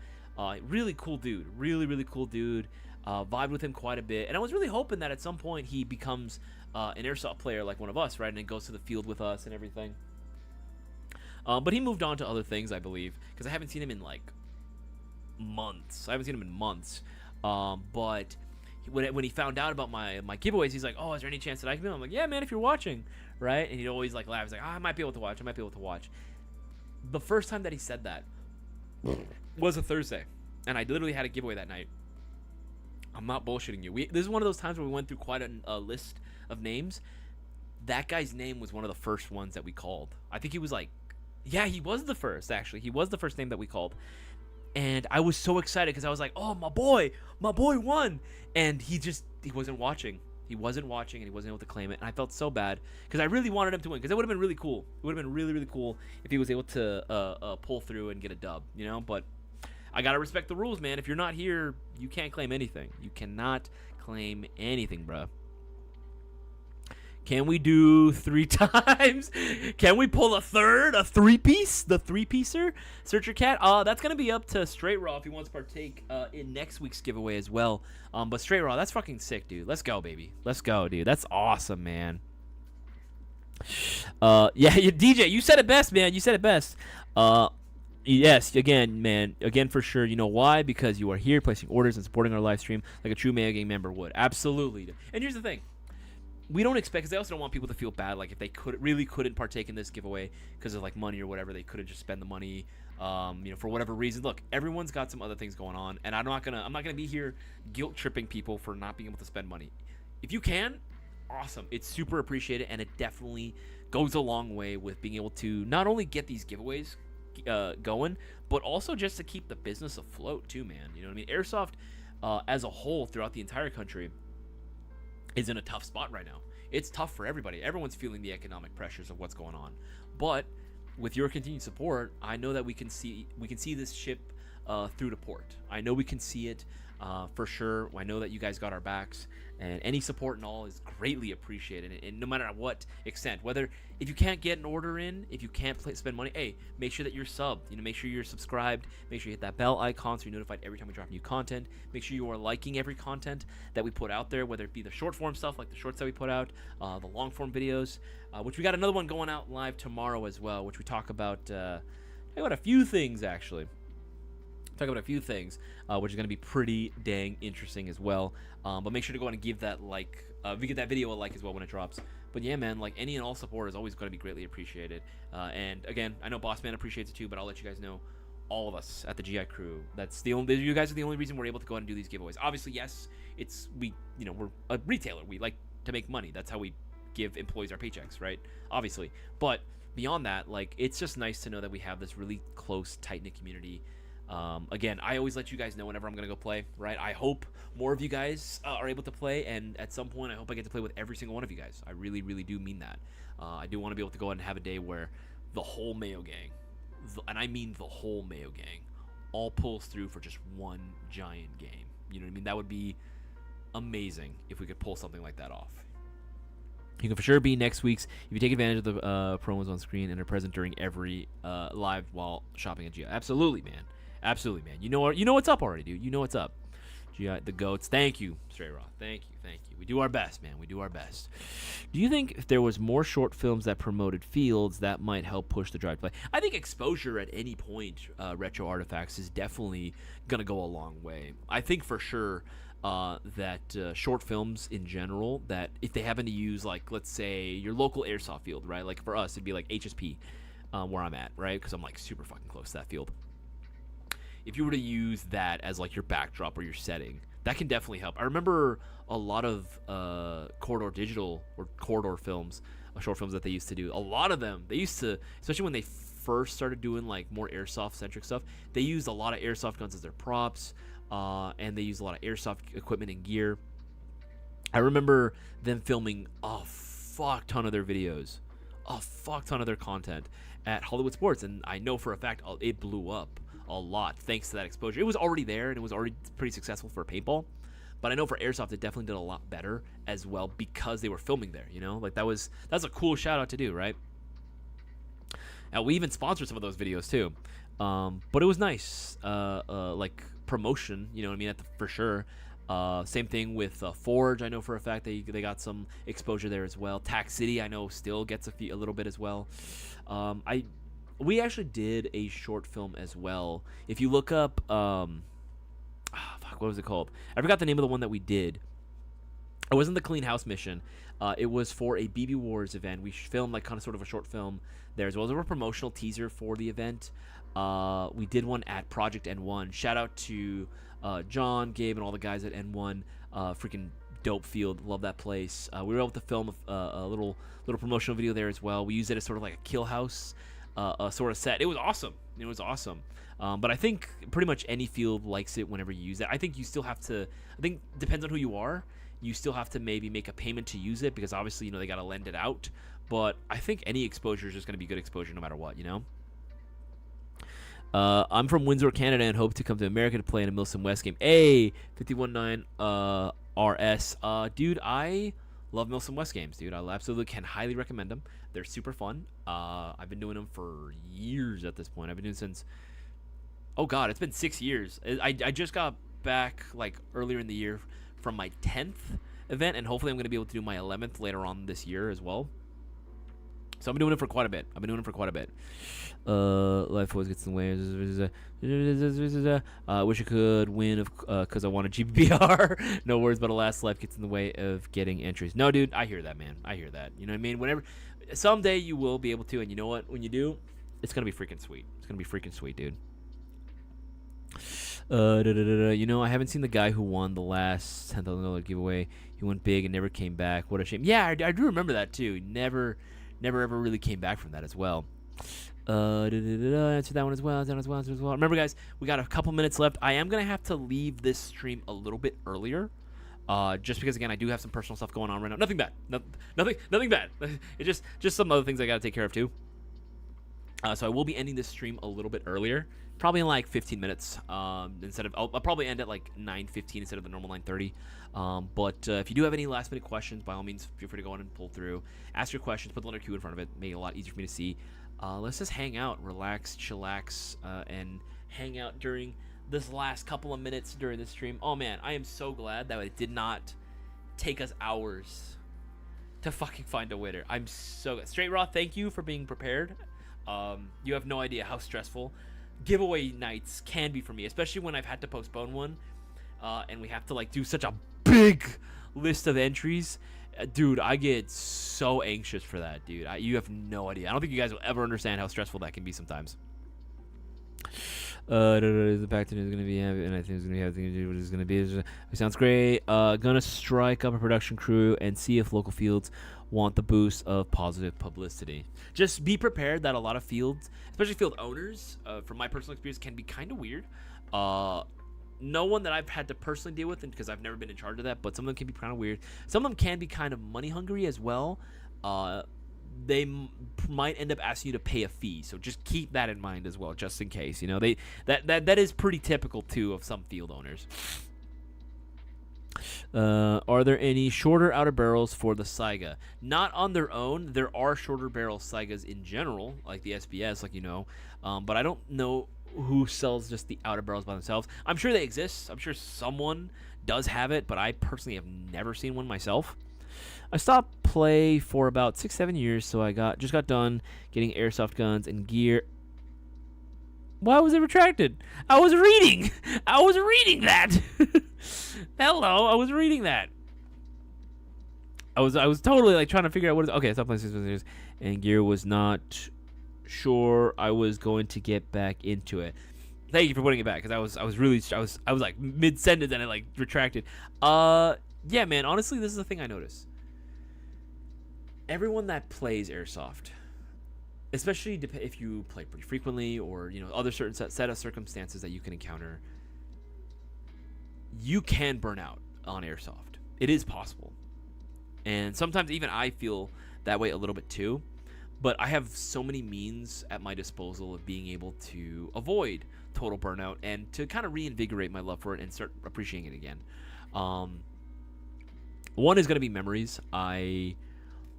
Really cool dude. Really cool dude. Vibed with him quite a bit. And I was really hoping that at some point he becomes an airsoft player like one of us, right? And then goes to the field with us and everything. But he moved on to other things, I believe. Because I haven't seen him in, like, months. But when he found out about my giveaways, he's like, oh, is there any chance that I can do it? I'm like, yeah, man, if you're watching, right? And he'd always like laugh. He's like, I might be able to watch. The first time that he said that was a Thursday, and I literally had a giveaway that night. I'm not bullshitting you. This is one of those times where we went through quite a list of names. That guy's name was one of the first ones that we called. I think he was like, yeah, he was the first, actually. He was the first name that we called. And I was so excited because I was like, oh, my boy won. And he wasn't watching. He wasn't watching, and he wasn't able to claim it. And I felt so bad because I really wanted him to win because it would have been really cool. It would have been really cool if he was able to pull through and get a dub, you know? But I got to respect the rules, man. If you're not here, you can't claim anything. You cannot claim anything, bro. Can we do 3 times? Can we pull a 3-piece? The 3-piecer? Searcher Cat? That's going to be up to Straight Raw if he wants to partake in next week's giveaway as well. But Straight Raw, that's fucking sick, dude. Let's go, baby. Let's go, dude. That's awesome, man. Yeah, DJ, you said it best, man. You said it best. Yes, again, man. Again, for sure. You know why? Because you are here placing orders and supporting our live stream like a true Mayo Gang member would. Absolutely. And here's the thing. We don't expect, because I also don't want people to feel bad, like if they couldn't partake in this giveaway because of like money or whatever, they couldn't just spend the money, you know, for whatever reason. Look, everyone's got some other things going on, and I'm not gonna be here guilt tripping people for not being able to spend money. If you can, awesome, it's super appreciated, and it definitely goes a long way with being able to not only get these giveaways going, but also just to keep the business afloat too, man. You know what I mean? Airsoft as a whole throughout the entire country is in a tough spot right now. It's tough for everybody. Everyone's feeling the economic pressures of what's going on. But with your continued support, I know that we can see this ship through to port. I know we can see it for sure. I know that you guys got our backs, and any support and all is greatly appreciated. And no matter what extent, whether if you can't get an order in, if you can't spend money, hey, make sure that you're subbed. You know, make sure you're subscribed. Make sure you hit that bell icon so you're notified every time we drop new content. Make sure you are liking every content that we put out there, whether it be the short form stuff like the shorts that we put out, the long form videos, which we got another one going out live tomorrow as well, which we talk about a few things actually. Talk about a few things, which is going to be pretty dang interesting as well. But make sure to go and give that give that video a like as well when it drops. But yeah, man, like any and all support is always going to be greatly appreciated. And again, I know Boss Man appreciates it too, but I'll let you guys know, all of us at the GI crew, you guys are the only reason we're able to go out and do these giveaways. Obviously, yes, we're a retailer. We like to make money. That's how we give employees our paychecks, right? Obviously, but beyond that, like, it's just nice to know that we have this really close, tight-knit community. Again, I always let you guys know whenever I'm gonna go play, right? I hope more of you guys are able to play, and at some point I hope I get to play with every single one of you guys. I really do mean that. I do want to be able to go out and have a day where the whole Mayo Gang, and I mean the whole Mayo Gang, all pulls through for just one giant game. You know what I mean? That would be amazing if we could pull something like that off. You can for sure be next week's if you take advantage of the promos on screen and are present during every live while shopping at GI. Absolutely, man. Absolutely, man. You know what's up already, dude. You know what's up. GI, the goats. Thank you, Straight Raw. Thank you. We do our best, man. We do our best. Do you think if there was more short films that promoted fields, that might help push the drive to play? I think exposure at any point, retro artifacts, is definitely gonna go a long way. I think for sure that short films in general, that if they happen to use, like, let's say your local airsoft field, right? Like for us, it'd be like HSP, where I'm at, right? Because I'm like super fucking close to that field. If you were to use that as like your backdrop or your setting, that can definitely help. I remember a lot of corridor digital or corridor films, short films that they used to do. A lot of them, they used to, especially when they first started doing like more airsoft centric stuff, they used a lot of airsoft guns as their props, and they used a lot of airsoft equipment and gear. I remember them filming a fuck ton of their videos, a fuck ton of their content at Hollywood Sports, and I know for a fact it blew up a lot thanks to that exposure. It was already there and it was already pretty successful for paintball, but I know for airsoft it definitely did a lot better as well because they were filming there, you know? Like that's a cool shout out to do, right? Now we even sponsored some of those videos too, but it was nice, like promotion, you know what I mean, for sure. Same thing with Forge. I know for a fact they got some exposure there as well. Tac City I know still gets a little bit as well. We actually did a short film as well. If you look up, what was it called? I forgot the name of the one that we did. It wasn't the Clean House mission. It was for a BB Wars event. We filmed like kind of sort of a short film there as well. There was a promotional teaser for the event. We did one at Project N1. Shout out to John, Gabe, and all the guys at N1. Freaking dope field. Love that place. We were able to film a little promotional video there as well. We used it as sort of like a kill house sort of set. It was awesome. But I think pretty much any field likes it whenever you use it. I think you still have to, I think depends on who you are. You still have to maybe make a payment to use it because obviously, you know, they got to lend it out. But I think any exposure is just going to be good exposure no matter what, you know? I'm from Windsor, Canada, and hope to come to America to play in a Milson West game. Hey, 519 RS. Dude, I love Milson West games, dude. I absolutely can highly recommend them. They're super fun. I've been doing them for years at this point. I've been doing since, oh god, it's been 6 years. I just got back like earlier in the year from my 10th event, and hopefully I'm going to be able to do my 11th later on this year as well. So I've been doing it for quite a bit. Life always gets in the way. Wish I could win because I want a GBR. No worries about a last life gets in the way of getting entries. No, dude, I hear that, man. I hear that. You know what I mean? Whenever, someday you will be able to, and you know what? When you do, it's gonna be freaking sweet. It's gonna be freaking sweet, dude. You know, I haven't seen the guy who won the last $10,000 giveaway. He went big and never came back. What a shame. Yeah, I do remember that too. Never ever really came back from that as well. Answer that one as well. Remember, guys, we got a couple minutes left. I am gonna have to leave this stream a little bit earlier, just because again I do have some personal stuff going on right now. Nothing bad. Nothing bad. It's just some other things I gotta take care of too. So I will be ending this stream a little bit earlier, probably in like 15 minutes. Instead of I'll probably end at like 9:15 instead of the normal 9:30. But if you do have any last minute questions, by all means, feel free to go on and pull through. Ask your questions, put the letter Q in front of it, make it a lot easier for me to see. Let's just hang out, relax, chillax, and hang out during this last couple of minutes during this stream. Oh man, I am so glad that it did not take us hours to fucking find a winner. I'm so good. Straight Raw, thank you for being prepared. You have no idea how stressful giveaway nights can be for me, especially when I've had to postpone one, and we have to like do such a big list of entries. Dude, I get so anxious for that, dude. You have no idea. I don't think you guys will ever understand how stressful that can be sometimes. The Pacton is going to be happy, and I think it's going to be happy. What it's going to be. It sounds great. Gonna strike up a production crew and see if local fields want the boost of positive publicity. Just be prepared that a lot of fields, especially field owners, from my personal experience, can be kind of weird. No one that I've had to personally deal with, because I've never been in charge of that, but some of them can be kind of weird. Some of them can be kind of money hungry as well. They might end up asking you to pay a fee, so just keep that in mind as well, just in case. You know, that is pretty typical too of some field owners. Are there any shorter outer barrels for the Saiga? Not on their own. There are shorter barrel Saigas in general, like the SBS, like you know, but I don't know who sells just the outer barrels by themselves. I'm sure they exist. I'm sure someone does have it, but I personally have never seen one myself. I stopped play for about 6-7 years, so I just got done getting airsoft guns and gear. Why was it retracted? I was reading. I was reading that. Hello, I was reading that. I was totally like trying to figure out what is. Okay, stop playing 6 years, and gear was not sure I was going to get back into it. Thank you for putting it back, because I was like mid sentence and I like retracted. Yeah, man. Honestly, this is the thing I notice. Everyone that plays airsoft, especially if you play pretty frequently, or other certain set of circumstances that you can encounter, you can burn out on airsoft. It is possible, and sometimes even I feel that way a little bit too. But I have so many means at my disposal of being able to avoid total burnout and to kind of reinvigorate my love for it and start appreciating it again. One is going to be memories. I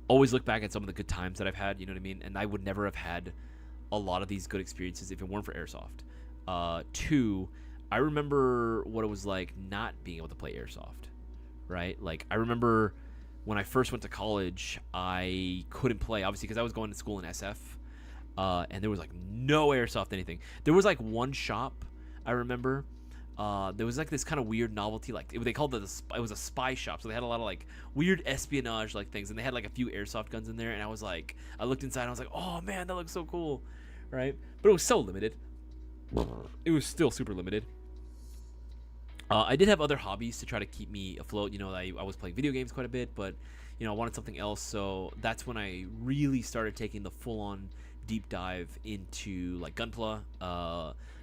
always look back at some of the good times that I've had, you know what I mean? And I would never have had a lot of these good experiences if it weren't for airsoft. Two, I remember what it was like not being able to play airsoft, right? Like, I remember when I first went to college, I couldn't play, obviously, because I was going to school in SF, and there was, like, no airsoft anything. There was, like, one shop, I remember. There was, like, this kind of weird novelty, like, they called it, it was a spy shop, so they had a lot of, like, weird espionage, like, things, and they had, like, a few airsoft guns in there, and I was, like, I looked inside, and I was like, oh, man, that looks so cool, right? But it was so limited. It was still super limited. I did have other hobbies to try to keep me afloat. I was playing video games quite a bit, but, I wanted something else. So that's when I really started taking the full-on deep dive into, like, Gunpla,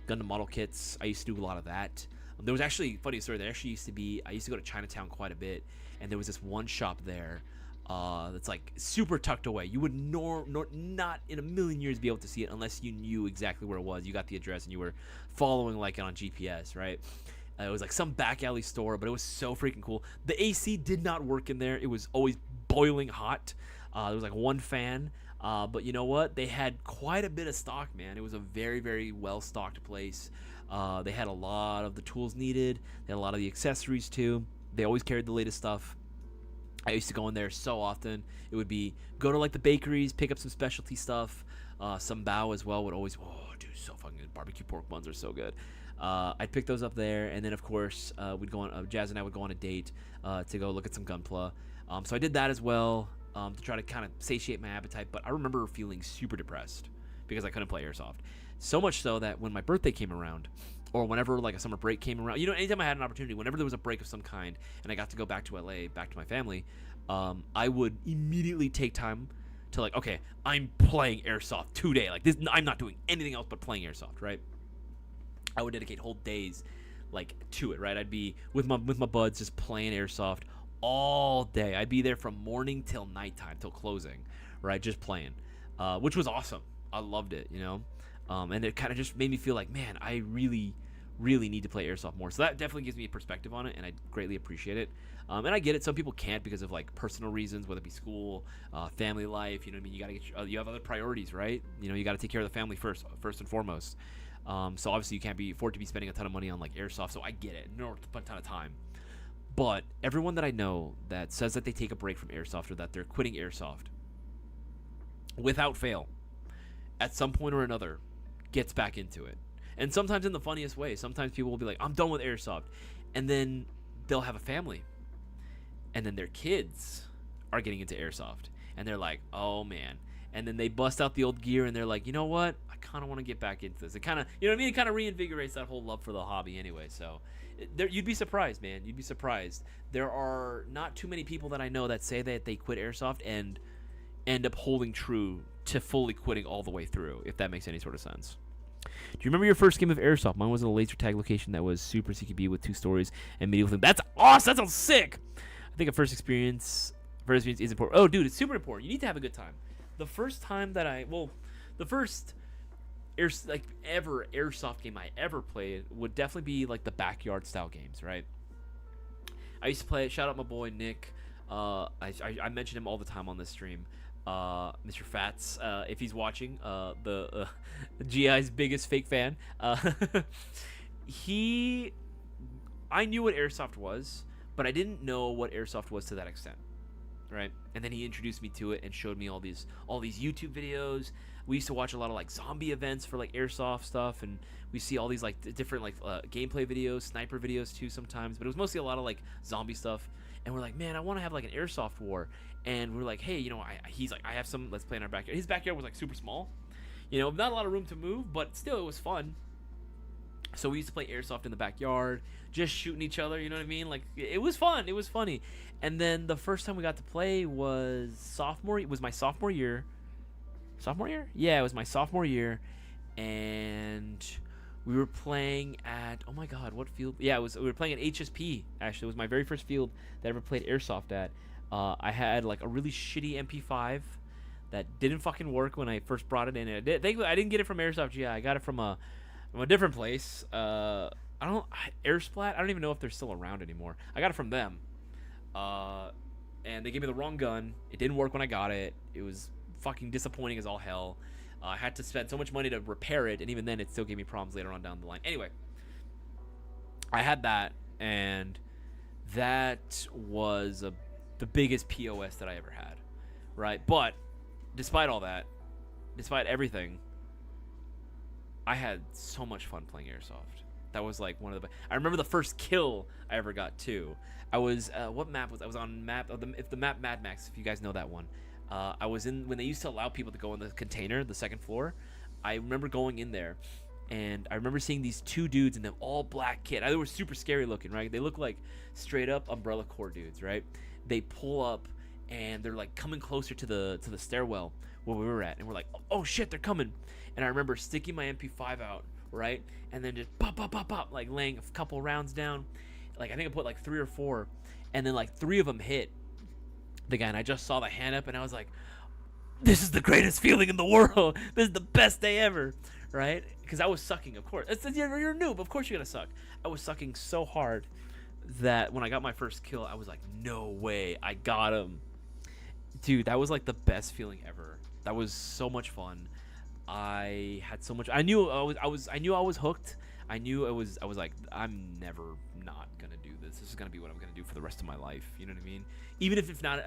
Gundam model kits. I used to do a lot of that. There was actually, funny story, I used to go to Chinatown quite a bit, and there was this one shop there that's, like, super tucked away. You would not in a million years be able to see it unless you knew exactly where it was. You got the address, and you were following, like, it on GPS, right? It was like some back alley store, but it was so freaking cool. The AC did not work in there. It was always boiling hot. There was like one fan. But you know what? They had quite a bit of stock, man. It was a very, very well-stocked place. They had a lot of the tools needed. They had a lot of the accessories, too. They always carried the latest stuff. I used to go in there so often. It would be go to, like, the bakeries, pick up some specialty stuff. Some bao as well would always, oh, dude, so fucking good. Barbecue pork buns are so good. I'd pick those up there, and then of course we'd go on. Jazz and I would go on a date to go look at some Gunpla. So I did that as well to try to kind of satiate my appetite. But I remember feeling super depressed because I couldn't play airsoft. So much so that when my birthday came around, or whenever like a summer break came around, anytime I had an opportunity, whenever there was a break of some kind, and I got to go back to LA, back to my family, I would immediately take time to like, okay, I'm playing airsoft today. Like this, I'm not doing anything else but playing airsoft, right? I would dedicate whole days like to it, right? I'd be with my buds just playing airsoft all day. I'd be there from morning till nighttime, till closing, right? Just playing, which was awesome. I loved it, and it kind of just made me feel like, man, I really, really need to play airsoft more. So that definitely gives me a perspective on it, and I greatly appreciate it. And I get it. Some people can't because of like personal reasons, whether it be school, family life. You know what I mean? You gotta get you have other priorities, right? You got to take care of the family first and foremost. So obviously you can't afford to be spending a ton of money on like airsoft. So I get it, nor a ton of time. But everyone that I know that says that they take a break from airsoft or that they're quitting airsoft, without fail, at some point or another, gets back into it. And sometimes in the funniest way. Sometimes people will be like, I'm done with airsoft. And then they'll have a family. And then their kids are getting into airsoft. And they're like, oh man. And then they bust out the old gear and they're like, you know what? I kind of want to get back into this. It kind of, you know what I mean? It kind of reinvigorates that whole love for the hobby anyway. So you'd be surprised, man. You'd be surprised. There are not too many people that I know that say that they quit airsoft and end up holding true to fully quitting all the way through, if that makes any sort of sense. Do you remember your first game of airsoft? Mine was in a laser tag location that was super CQB with 2 stories and medieval theme. That's awesome. That sounds sick. I think a first experience is important. Oh, dude, it's super important. You need to have a good time. The first time that the first airsoft game I ever played would definitely be like the backyard style games, right? I used to play it. Shout out my boy Nick. I mention him all the time on this stream. Mr. Fats, if he's watching, the GI's biggest fake fan. He, I knew what Airsoft was, but I didn't know what Airsoft was to that extent, right? And then he introduced me to it and showed me all these YouTube videos. We used to watch a lot of like zombie events for like Airsoft stuff, and we see all these like different like gameplay videos, sniper videos too sometimes, but it was mostly a lot of like zombie stuff. And we're like, man, I want to have like an Airsoft war. And we're like, hey, you know, he's like, I have some, let's play in our backyard. His backyard was like super small, you know, not a lot of room to move, but still it was fun. So we used to play Airsoft in the backyard, just shooting each other, you know what I mean? Like, it was fun, it was funny. And then the first time we got to play was my sophomore year. Sophomore year? Yeah, it was my sophomore year. And we were playing at, oh my god, what field? Yeah, we were playing at HSP, actually. It was my very first field that I ever played Airsoft at. I had like a really shitty MP5 that didn't fucking work when I first brought it in. I didn't get it from Airsoft GI. I got it from a different place. Airsplat. I don't even know if they're still around anymore. I got it from them. And they gave me the wrong gun. It didn't work when I got it. It was fucking disappointing as all hell. I had to spend so much money to repair it, and even then it still gave me problems later on down the line. Anyway, I had that, and that was the biggest POS that I ever had, right? But despite all that, despite everything, I had so much fun playing Airsoft. That was like one of the. I remember the first kill I ever got too. I was what map was I was on map of the map Mad Max, if you guys know that one. I was in when they used to allow people to go in the container, the second floor. I remember going in there, and I remember seeing these two dudes in them all black kit. They were super scary looking, right? They look like straight up Umbrella Corps dudes, right? They pull up and they're like coming closer to the stairwell where we were at, and we're like, oh shit, they're coming. And I remember sticking my MP5 out, right, and then just pop pop pop pop, like laying a couple rounds down. Like I think I put like 3 or 4, and then like 3 of them hit the guy, and I just saw the hand up, and I was like, this is the greatest feeling in the world. This is the best day ever, right? Because I was sucking, of course. You're a noob, of course you're gonna suck. I was sucking so hard that when I got my first kill, I was like, no way, I got him. Dude, that was like the best feeling ever. That was so much fun. I had so much. I knew I was hooked. I was like, I'm never not gonna do this. This is gonna be what I'm gonna do for the rest of my life. You know what I mean? Even if it's not.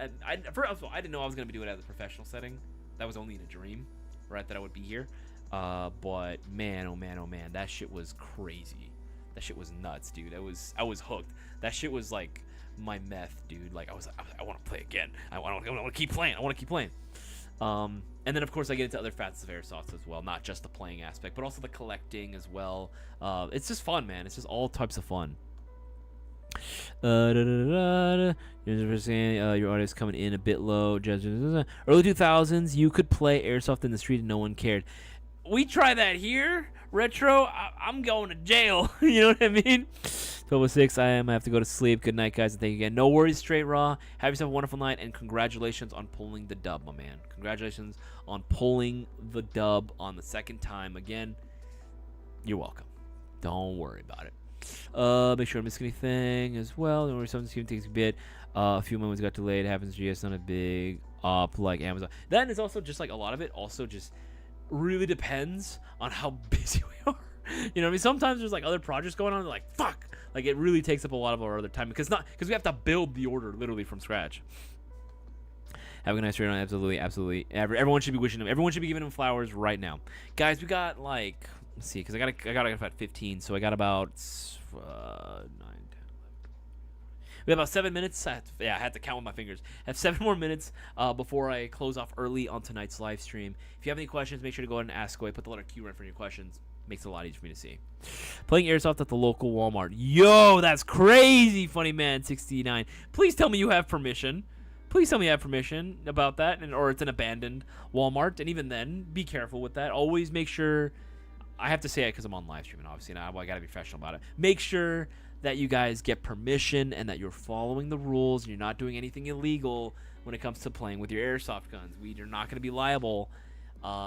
First of all, I didn't know I was gonna be doing it at a professional setting. That was only in a dream, right? That I would be here. But man, oh man, oh man, that shit was crazy. That shit was nuts, dude. I was hooked. That shit was like my meth, dude. Like I want to play again. I want to keep playing. I want to keep playing. And then of course I get into other facets of Airsoft as well, not just the playing aspect, but also the collecting as well. It's just fun, man. It's just all types of fun. Your audio is coming in a bit low. Early 2000s, you could play Airsoft in the street and no one cared. We try that here, Retro. I'm going to jail. You know what I mean? 12:06. I have to go to sleep. Good night, guys, and thank you again. No worries, Straight Raw. Have yourself a wonderful night, and congratulations on pulling the dub, my man. Congratulations on pulling the dub on the second time again. You're welcome. Don't worry about it. Make sure I don't miss anything as well. Don't worry, something takes a bit. A few moments got delayed. It happens. GS not a big up like Amazon. That is also just like a lot of it. Also, just really depends on how busy we are. You know what I mean? Sometimes there's like other projects going on. They're like, fuck. Like it really takes up a lot of our other time because we have to build the order literally from scratch. Have a good night, Straight On. Absolutely, absolutely. Everyone should be wishing him. Everyone should be giving him flowers right now, guys. We got like, let's see, because I got about 15, so I got about 9, 10, 11. We have about 7 minutes. I had to count with my fingers. I have 7 more minutes before I close off early on tonight's live stream. If you have any questions, make sure to go ahead and ask away. Put the letter Q right for your questions. Makes it a lot easier for me to see. Playing Airsoft at the local Walmart. Yo, that's crazy, Funny Man 69. Please tell me you have permission. Please tell me you have permission about that, or it's an abandoned Walmart. And even then, be careful with that. Always make sure. I have to say it because I'm on live streaming, obviously. Now I got to be professional about it. Make sure that you guys get permission and that you're following the rules and you're not doing anything illegal when it comes to playing with your Airsoft guns. We are not going to be liable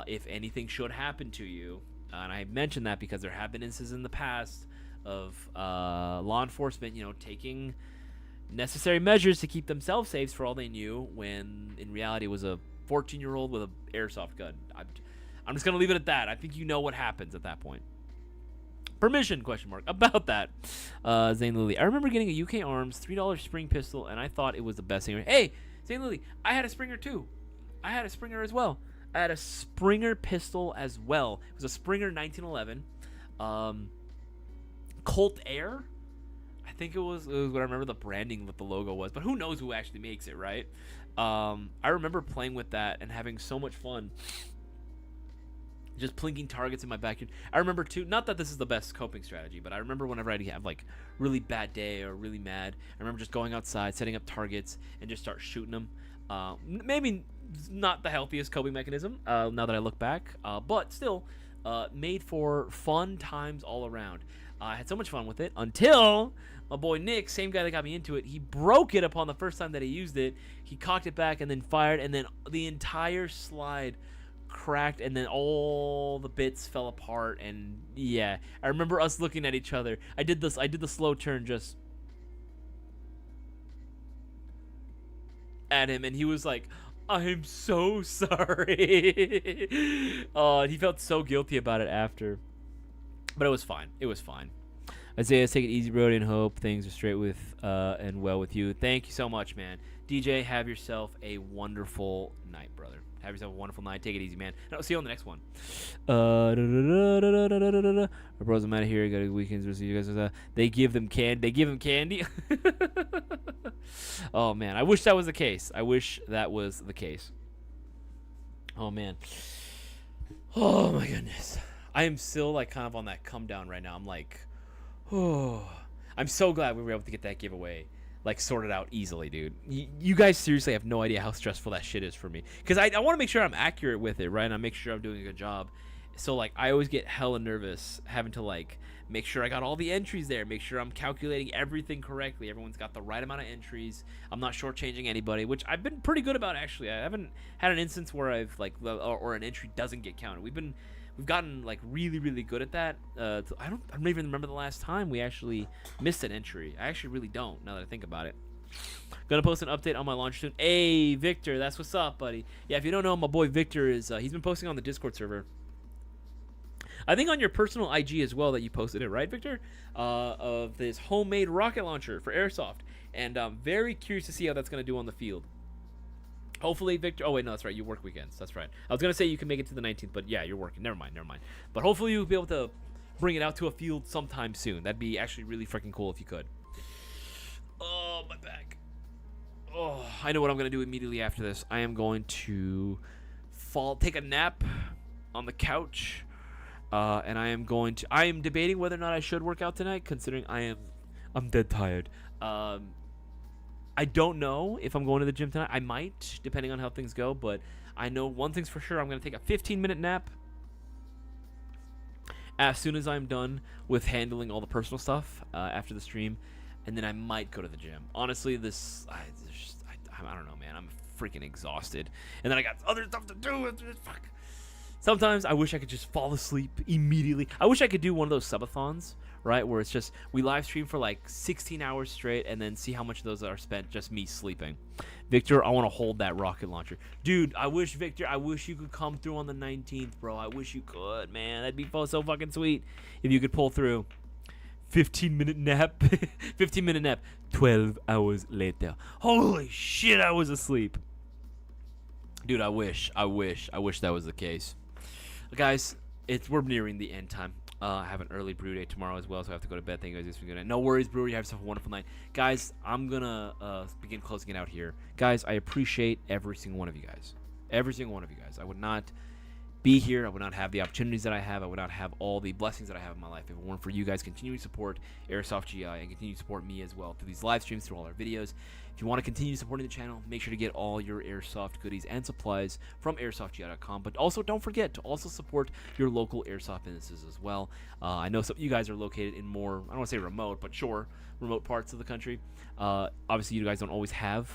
if anything should happen to you. And I mentioned that because there have been instances in the past of law enforcement, taking necessary measures to keep themselves safe for all they knew, when in reality it was a 14-year-old with an airsoft gun. I'm just gonna leave it at that. I think you know what happens at that point. Permission, question mark, about that. Zane Lilly. I remember getting a UK Arms $3 Spring pistol, and I thought it was the best thing. Hey, Zane Lilly, I had a Springer too. I had a Springer as well. I had a Springer pistol as well. It was a Springer 1911. Colt Air. I think it was what I remember the branding, what the logo was. But who knows who actually makes it, right? I remember playing with that and having so much fun. Just plinking targets in my backyard. I remember too, not that this is the best coping strategy, but I remember whenever I'd have like really bad day or really mad, I remember just going outside, setting up targets, and just start shooting them. Maybe not the healthiest coping mechanism, now that I look back, but still made for fun times all around. I had so much fun with it until my boy Nick, same guy that got me into it, he broke it upon the first time that he used it. He cocked it back and then fired, and then the entire slide cracked, and then all the bits fell apart. And yeah, I remember us looking at each other. I did the slow turn just at him, and he was like, I'm so sorry. Oh, he felt so guilty about it after, but it was fine. It was fine. Isaias, take it easy, Brody, and hope things are straight with and well with you. Thank you so much, man. DJ, have yourself a wonderful night, brother. Have yourself a wonderful night. Take it easy, man. And I'll see you on the next one. Our bros, I'm out of here. I got weekends. We'll see you guys. They give them candy. They give them candy. Oh man, I wish that was the case. I wish that was the case. Oh man. Oh my goodness. I am still like kind of on that come down right now. I'm like, oh, I'm so glad we were able to get that giveaway like sorted out easily, dude. You guys seriously have no idea how stressful that shit is for me, because I want to make sure I'm accurate with it, right? And I make sure I'm doing a good job. So like I always get hella nervous having to like make sure I got all the entries there, make sure I'm calculating everything correctly, everyone's got the right amount of entries, I'm not shortchanging anybody, which I've been pretty good about actually. I haven't had an instance where I've like or an entry doesn't get counted. We've gotten like really good at that. I don't even remember the last time we actually missed an entry. I actually really don't, now that I think about it. Gonna post an update on my launch soon. Hey Victor, that's what's up, buddy. Yeah, if you don't know, my boy Victor is he's been posting on the Discord server. I think on your personal IG as well that you posted it, right, Victor? Of this homemade rocket launcher for Airsoft, and I'm very curious to see how that's gonna do on the field. Hopefully, Victor. Oh wait, no, that's right. You work weekends. That's right. I was gonna say you can make it to the 19th, but yeah, you're working. Never mind. But hopefully you'll be able to bring it out to a field sometime soon. That'd be actually really freaking cool if you could. Oh, my back. Oh, I know what I'm gonna do immediately after this. I am going to take a nap on the couch, and I am debating whether or not I should work out tonight, considering I'm dead tired. I don't know if I'm going to the gym tonight. I might, depending on how things go, but I know one thing's for sure. I'm going to take a 15-minute nap as soon as I'm done with handling all the personal stuff after the stream, and then I might go to the gym. Honestly, I don't know, man. I'm freaking exhausted, and then I got other stuff to do. Fuck. Sometimes I wish I could just fall asleep immediately. I wish I could do one of those subathons, right, where it's just we live stream for like 16 hours straight and then see how much of those are spent just me sleeping. Victor, I want to hold that rocket launcher. Dude, Victor, I wish you could come through on the 19th, bro. I wish you could, man. That'd be so fucking sweet if you could pull through. 15-minute nap. 15-minute nap. 12 hours later. Holy shit, I was asleep. Dude, I wish that was the case. Guys, we're nearing the end time. I have an early brew day tomorrow as well, so I have to go to bed. Thank you guys for good night. No worries, brewer. You have yourself a wonderful night. Guys, I'm going to begin closing it out here. Guys, I appreciate every single one of you guys. Every single one of you guys. I would not be here. I would not have the opportunities that I have. I would not have all the blessings that I have in my life if it weren't for you guys continuing to support Airsoft GI and continue to support me as well through these live streams, through all our videos. If you want to continue supporting the channel, make sure to get all your Airsoft goodies and supplies from airsoftgi.com. But also, don't forget to also support your local Airsoft businesses as well. I know some of you guys are located in more, I don't want to say remote, but sure, remote parts of the country. Obviously, you guys don't always have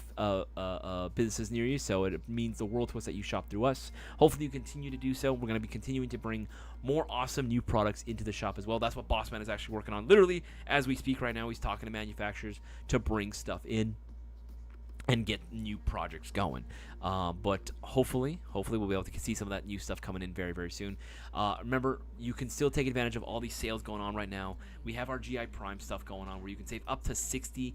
businesses near you, so it means the world to us that you shop through us. Hopefully, you continue to do so. We're going to be continuing to bring more awesome new products into the shop as well. That's what Bossman is actually working on. Literally, as we speak right now, he's talking to manufacturers to bring stuff in. and get new projects going. But hopefully we'll be able to see some of that new stuff coming in very, very soon. Remember, you can still take advantage of all these sales going on right now. We have our GI Prime stuff going on where you can save up to 60%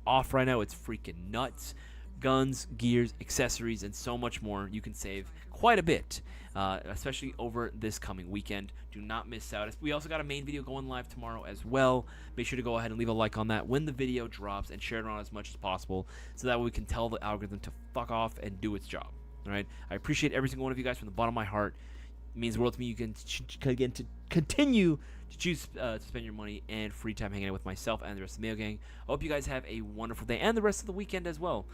off right now. It's freaking nuts. Guns, gears, accessories, and so much more. You can save quite a bit, especially over this coming weekend. Do not miss out. We also got a main video going live tomorrow as well. Make sure to go ahead and leave a like on that when the video drops and share it around as much as possible so that we can tell the algorithm to fuck off and do its job. All right? I appreciate every single one of you guys from the bottom of my heart. It means the world to me. You can continue to choose to spend your money and free time hanging out with myself and the rest of the Mayo Gang. I hope you guys have a wonderful day and the rest of the weekend as well.